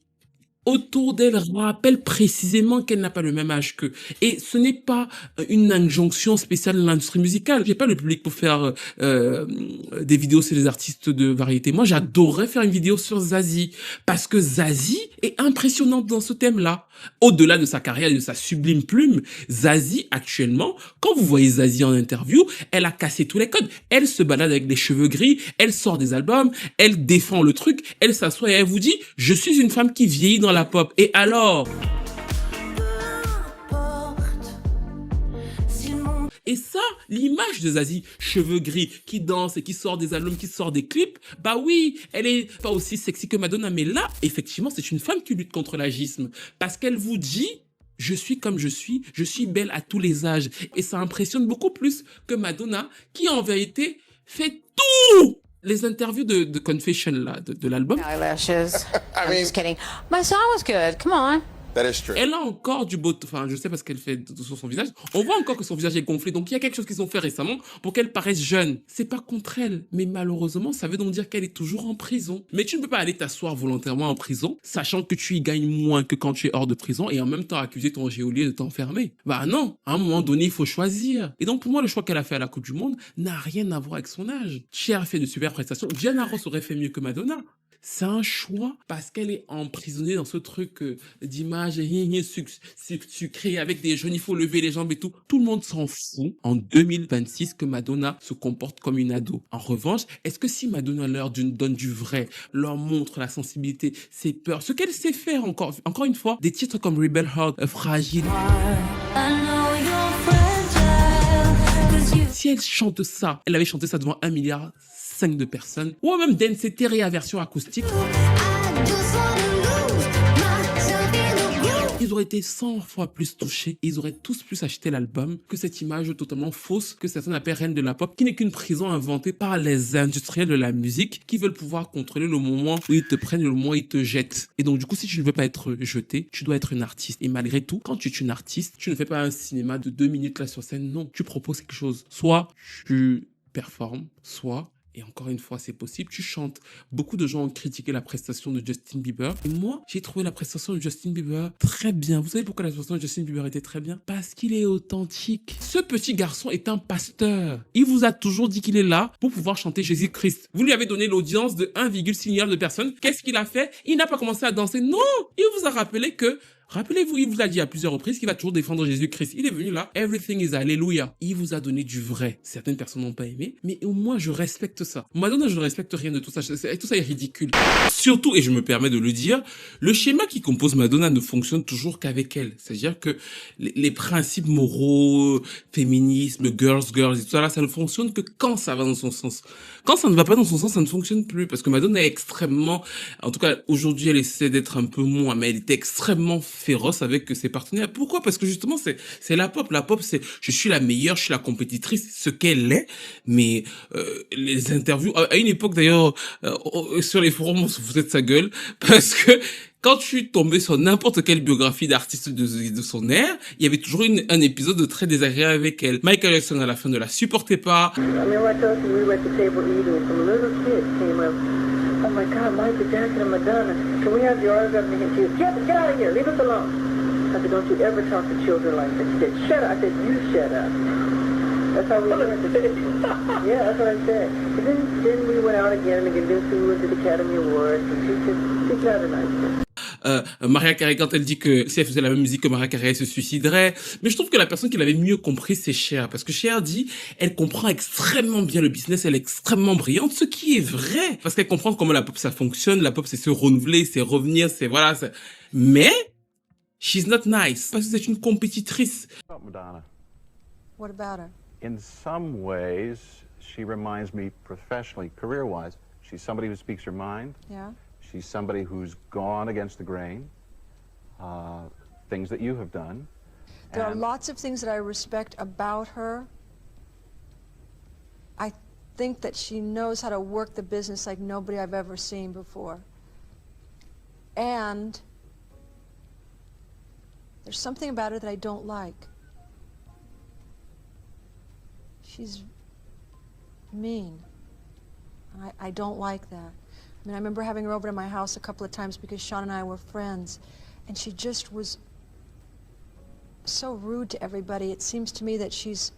autour d'elle rappelle précisément qu'elle n'a pas le même âge qu'eux. Et ce n'est pas une injonction spéciale de l'industrie musicale. J'ai pas le public pour faire des vidéos sur les artistes de variété. Moi, j'adorerais faire une vidéo sur Zazie. Parce que Zazie est impressionnante dans ce thème-là. Au-delà de sa carrière et de sa sublime plume, Zazie, actuellement, quand vous voyez Zazie en interview, elle a cassé tous les codes. Elle se balade avec des cheveux gris, elle sort des albums, elle défend le truc, elle s'assoit et elle vous dit « Je suis une femme qui vieillit dans la pop. » Et alors? Et ça, l'image de Zazie, cheveux gris, qui danse et qui sort des albums, qui sort des clips, bah oui, elle est pas aussi sexy que Madonna, mais là, effectivement, c'est une femme qui lutte contre l'agisme. Parce qu'elle vous dit, je suis comme je suis belle à tous les âges. Et ça impressionne beaucoup plus que Madonna, qui en vérité fait tout. Les interviews de Confession, là, de l'album. Eyelashes. I'm just kidding. My song was good. Come on. That is true. Elle a encore du beau... Enfin, je sais pas ce qu'elle fait sur son visage. On voit encore que son visage est gonflé. Donc, il y a quelque chose qu'ils ont fait récemment pour qu'elle paraisse jeune. C'est pas contre elle. Mais malheureusement, ça veut donc dire qu'elle est toujours en prison. Mais tu ne peux pas aller t'asseoir volontairement en prison, sachant que tu y gagnes moins que quand tu es hors de prison et en même temps accuser ton geôlier de t'enfermer. Bah non. À un moment donné, il faut choisir. Et donc, pour moi, le choix qu'elle a fait à la Coupe du Monde n'a rien à voir avec son âge. Cher fait de super prestations. Diana Ross aurait fait mieux que Madonna. C'est un choix parce qu'elle est emprisonnée dans ce truc d'image sucrée avec des jeunes, il faut lever les jambes et tout. Tout le monde s'en fout en 2026 que Madonna se comporte comme une ado. En revanche, est-ce que si Madonna leur donne du vrai, leur montre la sensibilité, ses peurs, ce qu'elle sait faire encore une fois, des titres comme Rebel Heart, Fragile. I know you're fragile, 'cause you Si elle chante ça, elle avait chanté ça devant 1,5 milliard de personnes, ou même Dance Terre version acoustique, I just wanna lose myself in the groove. ils auraient été 100 fois plus touchés, ils auraient tous plus acheté l'album que cette image totalement fausse que certains appellent reine de la pop, qui n'est qu'une prison inventée par les industriels de la musique qui veulent pouvoir contrôler le moment où ils te prennent et le moment où ils te jettent. Et donc du coup, si tu ne veux pas être jeté, tu dois être une artiste. Et malgré tout, quand tu es une artiste, tu ne fais pas un cinéma de 2 minutes là sur scène, non, tu proposes quelque chose. Soit tu performes, soit... Et encore une fois, c'est possible, tu chantes. Beaucoup de gens ont critiqué la prestation de Justin Bieber. Et moi, j'ai trouvé la prestation de Justin Bieber très bien. Vous savez pourquoi la prestation de Justin Bieber était très bien? Parce qu'il est authentique. Ce petit garçon est un pasteur. Il vous a toujours dit qu'il est là pour pouvoir chanter Jésus-Christ. Vous lui avez donné l'audience de 1,6 milliard de personnes. Qu'est-ce qu'il a fait? Il n'a pas commencé à danser. Non! Il vous a rappelé que... Rappelez-vous, il vous a dit à plusieurs reprises qu'il va toujours défendre Jésus-Christ. Il est venu là, everything is Alléluia. Il vous a donné du vrai. Certaines personnes n'ont pas aimé, mais au moins je respecte ça. Madonna, je ne respecte rien de tout ça. Tout ça est ridicule. Surtout, et je me permets de le dire, le schéma qui compose Madonna ne fonctionne toujours qu'avec elle. C'est-à-dire que les principes moraux, féminisme, girls, et tout ça là, ça ne fonctionne que quand ça va dans son sens. Quand ça ne va pas dans son sens, ça ne fonctionne plus. Parce que Madonna est extrêmement, en tout cas, aujourd'hui, elle essaie d'être un peu moins, mais elle était extrêmement féroce avec ses partenaires. Pourquoi? Parce que justement, c'est la pop. La pop, c'est je suis la meilleure, je suis la compétitrice, ce qu'elle est. Mais les interviews, à une époque d'ailleurs, sur les forums, on se foutait de sa gueule parce que quand tu tombais sur n'importe quelle biographie d'artiste de son ère, il y avait toujours un épisode très désagréable avec elle. Michael Jackson à la fin ne la supportait pas. Oh my God, Michael Jackson and Madonna, can we have your autograph? And he said, get out of here, leave us alone. I said, don't you ever talk to children like that. She said, shut up. I said, you shut up. That's how we learned to Yeah, that's what I said. And then we went out again and convinced we went to the Academy Awards, and she's not a nice Mariah Carey, quand elle dit que si elle faisait la même musique que Mariah Carey, elle se suiciderait. Mais je trouve que la personne qui l'avait mieux compris, c'est Cher. Parce que Cher dit, elle comprend extrêmement bien le business, elle est extrêmement brillante, ce qui est vrai. Parce qu'elle comprend comment la pop, ça fonctionne. La pop, c'est se renouveler, c'est revenir, c'est voilà. Mais, she's not nice. Parce que c'est une compétitrice. Madonna. What about her? In some ways, she reminds me professionally, career-wise, she's somebody who speaks her mind. Yeah. She's somebody who's gone against the grain, things that you have done. There are lots of things that I respect about her. I think that she knows how to work the business like nobody I've ever seen before. And there's something about her that I don't like. She's mean. I don't like that. I mean, I remember having her over to my house a couple of times because Sean and I were friends, and she just was so rude to everybody. It seems to me that she's...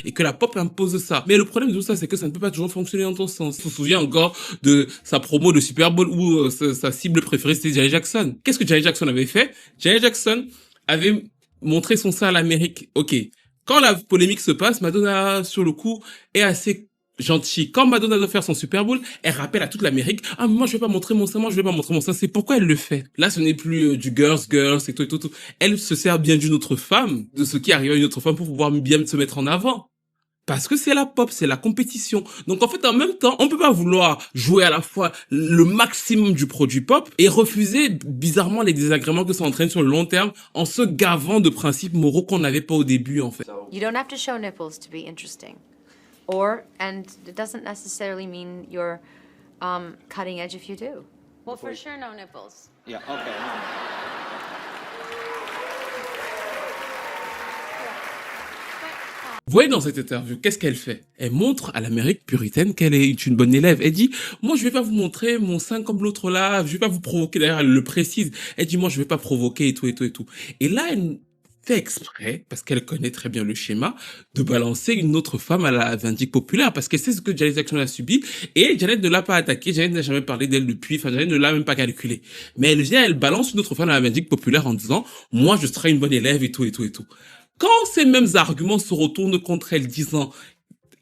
Et que la pop impose ça. Mais le problème de tout ça, c'est que ça ne peut pas toujours fonctionner dans ton sens. Je me souviens encore de sa promo de Super Bowl où sa cible préférée, c'était Janet Jackson. Qu'est-ce que Janet Jackson avait fait? Janet Jackson avait montré son sein à l'Amérique. Ok. Quand la polémique se passe, Madonna, sur le coup, est assez gentil. Quand Madonna doit faire son Super Bowl, elle rappelle à toute l'Amérique, ah, moi, je vais pas montrer mon sein, moi, je vais pas montrer mon sein. C'est pourquoi elle le fait. Là, ce n'est plus du girls, et tout. Elle se sert bien d'une autre femme, de ce qui arrive à une autre femme pour pouvoir bien se mettre en avant. Parce que c'est la pop, c'est la compétition. Donc, en fait, en même temps, on peut pas vouloir jouer à la fois le maximum du produit pop et refuser, bizarrement, les désagréments que ça entraîne sur le long terme en se gavant de principes moraux qu'on n'avait pas au début, en fait. You don't have to show nipples to be interesting. And it doesn't necessarily mean you're cutting edge if you do. Well, for sure, no nipples. Yeah, okay. Vous voyez dans cette interview, qu'est-ce qu'elle fait? Elle montre à l'Amérique puritaine qu'elle est une bonne élève. Elle dit, moi je vais pas vous montrer mon sein comme l'autre là, je vais pas vous provoquer. D'ailleurs, elle le précise. Elle dit, moi je vais pas provoquer et tout et tout et tout. Et là, elle fait exprès, parce qu'elle connaît très bien le schéma, de balancer une autre femme à la vindicte populaire, parce qu'elle sait ce que Janet Jackson a subi, et Janet ne l'a pas attaqué, Janet n'a jamais parlé d'elle depuis, enfin Janet ne l'a même pas calculé. Mais elle vient, elle balance une autre femme à la vindicte populaire en disant, moi je serai une bonne élève et tout et tout et tout. Quand ces mêmes arguments se retournent contre elle disant,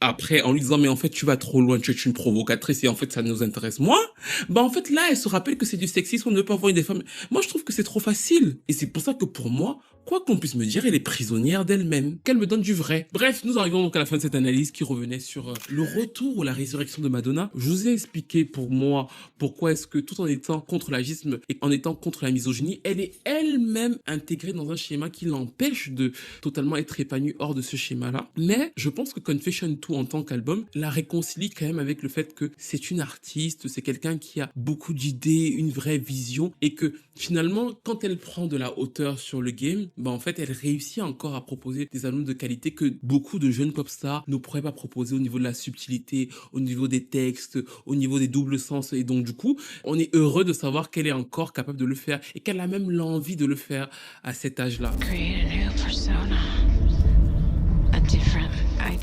après, en lui disant, mais en fait, tu vas trop loin, tu es une provocatrice et en fait, ça nous intéresse moins, bah, en fait, là, elle se rappelle que c'est du sexisme, on ne veut pas voir des femmes. Moi, je trouve que c'est trop facile. Et c'est pour ça que pour moi, quoi qu'on puisse me dire, elle est prisonnière d'elle-même, qu'elle me donne du vrai. Bref, nous arrivons donc à la fin de cette analyse qui revenait sur le retour ou la résurrection de Madonna. Je vous ai expliqué pour moi pourquoi est-ce que tout en étant contre l'agisme et en étant contre la misogynie, elle est elle-même intégrée dans un schéma qui l'empêche de totalement être épanouie hors de ce schéma-là. Mais je pense que Confession 2 en tant qu'album la réconcilie quand même avec le fait que c'est une artiste, c'est quelqu'un qui a beaucoup d'idées, une vraie vision et que finalement, quand elle prend de la hauteur sur le game, bah en fait, elle réussit encore à proposer des albums de qualité que beaucoup de jeunes pop stars ne pourraient pas proposer au niveau de la subtilité, au niveau des textes, au niveau des doubles sens. Et donc, du coup, on est heureux de savoir qu'elle est encore capable de le faire et qu'elle a même l'envie de le faire à cet âge-là.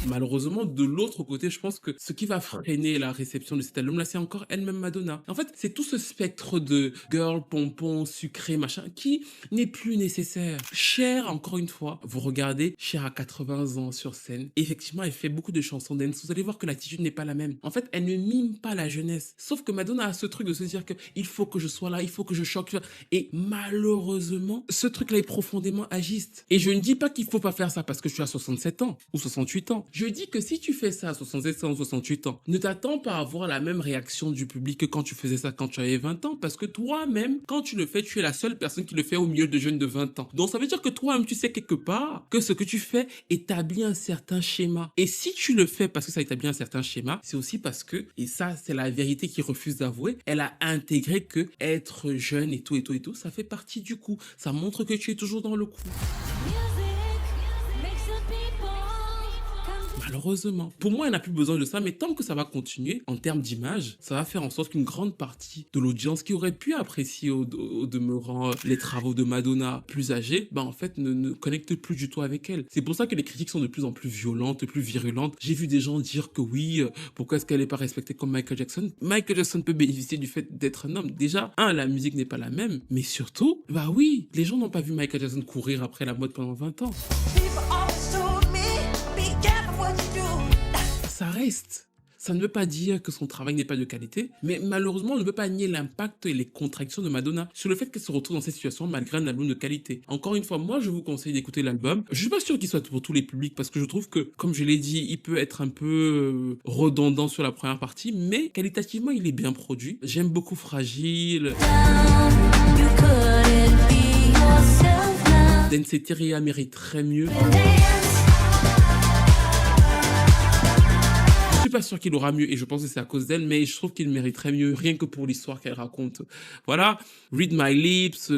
Malheureusement, de l'autre côté, je pense que ce qui va freiner la réception de cet album-là, c'est encore elle-même Madonna. En fait, c'est tout ce spectre de girl, pompon, sucré, machin, qui n'est plus nécessaire. Cher, encore une fois, vous regardez Cher à 80 ans sur scène. Effectivement, elle fait beaucoup de chansons dance. Vous allez voir que l'attitude n'est pas la même. En fait, elle ne mime pas la jeunesse. Sauf que Madonna a ce truc de se dire que il faut que je sois là, il faut que je choque. Et malheureusement, ce truc-là est profondément agiste. Et je ne dis pas qu'il faut pas faire ça parce que je suis à 67 ans ou 68 ans. Je dis que si tu fais ça à 67 ans ou 68 ans, ne t'attends pas à avoir la même réaction du public que quand tu faisais ça quand tu avais 20 ans, parce que toi-même, quand tu le fais, tu es la seule personne qui le fait au milieu de jeunes de 20 ans. Donc ça veut dire que toi-même, tu sais quelque part que ce que tu fais établit un certain schéma. Et si tu le fais parce que ça établit un certain schéma, c'est aussi parce que, et ça c'est la vérité qu'il refuse d'avouer, elle a intégré que être jeune et tout et tout et tout, ça fait partie du coup. Ça montre que tu es toujours dans le coup. Malheureusement. Pour moi, elle n'a plus besoin de ça, mais tant que ça va continuer, en termes d'image, ça va faire en sorte qu'une grande partie de l'audience qui aurait pu apprécier au demeurant les travaux de Madonna plus âgée, bah en fait, ne connecte plus du tout avec elle. C'est pour ça que les critiques sont de plus en plus violentes, plus virulentes. J'ai vu des gens dire que oui, pourquoi est-ce qu'elle n'est pas respectée comme Michael Jackson? Michael Jackson peut bénéficier du fait d'être un homme. Déjà, la musique n'est pas la même, mais surtout, bah oui, les gens n'ont pas vu Michael Jackson courir après la mode pendant 20 ans. Ça reste. Ça ne veut pas dire que son travail n'est pas de qualité, mais malheureusement, on ne peut pas nier l'impact et les contradictions de Madonna sur le fait qu'elle se retrouve dans cette situation malgré un album de qualité. Encore une fois, moi, je vous conseille d'écouter l'album. Je suis pas sûr qu'il soit pour tous les publics parce que je trouve que, comme je l'ai dit, il peut être un peu redondant sur la première partie, mais qualitativement, il est bien produit. J'aime beaucoup Fragile. Danceteria mériterait mieux. Je suis pas sûr qu'il aura mieux et je pense que c'est à cause d'elle, mais je trouve qu'il mériterait mieux rien que pour l'histoire qu'elle raconte. Voilà, Read My Lips.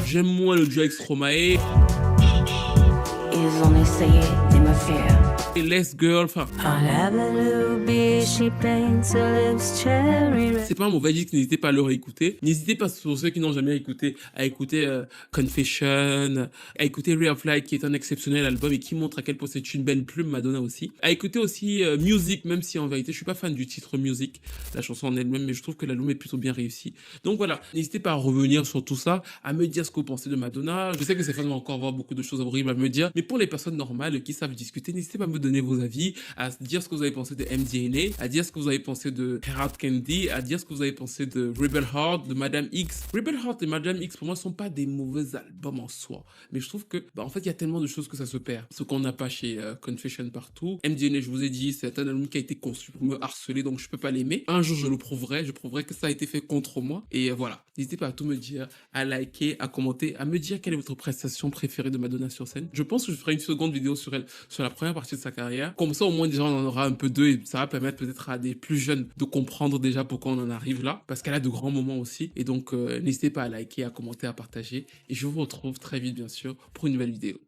J'aime moins le duo avec Stromae. Et Less Girl, enfin. C'est pas un mauvais disque, n'hésitez pas à le réécouter. N'hésitez pas, pour ceux qui n'ont jamais écouté, à écouter Confession, à écouter Ray of Light, qui est un exceptionnel album et qui montre à quel point c'est une belle plume, Madonna aussi. À écouter aussi Music, même si en vérité, je suis pas fan du titre Music, la chanson en elle-même, mais je trouve que l'album est plutôt bien réussi. Donc voilà, n'hésitez pas à revenir sur tout ça, à me dire ce que vous pensez de Madonna. Je sais que ces fans vont encore avoir beaucoup de choses horribles à me dire, mais pour les personnes normales qui savent discuter, n'hésitez pas à me donner vos avis, à dire ce que vous avez pensé de MDNA, à dire ce que vous avez pensé de Hard Candy, à dire ce que vous avez pensé de Rebel Heart, de Madame X. Rebel Heart et Madame X, pour moi, sont pas des mauvais albums en soi, mais je trouve que, en fait, il y a tellement de choses que ça se perd. Ce qu'on n'a pas chez Confession partout. MDNA, je vous ai dit, c'est un album qui a été conçu pour me harceler, donc je peux pas l'aimer. Un jour, je le prouverai, je prouverai que ça a été fait contre moi, et voilà. N'hésitez pas à tout me dire, à liker, à commenter, à me dire quelle est votre prestation préférée de Madonna sur scène. Je pense que je ferai une seconde vidéo sur elle, sur la première partie de sa carrière. Comme ça, au moins, déjà, on en aura un peu d'eux et ça va permettre peut-être à des plus jeunes de comprendre déjà pourquoi on en arrive là. Parce qu'elle a de grands moments aussi. Et donc, n'hésitez pas à liker, à commenter, à partager. Et je vous retrouve très vite, bien sûr, pour une nouvelle vidéo.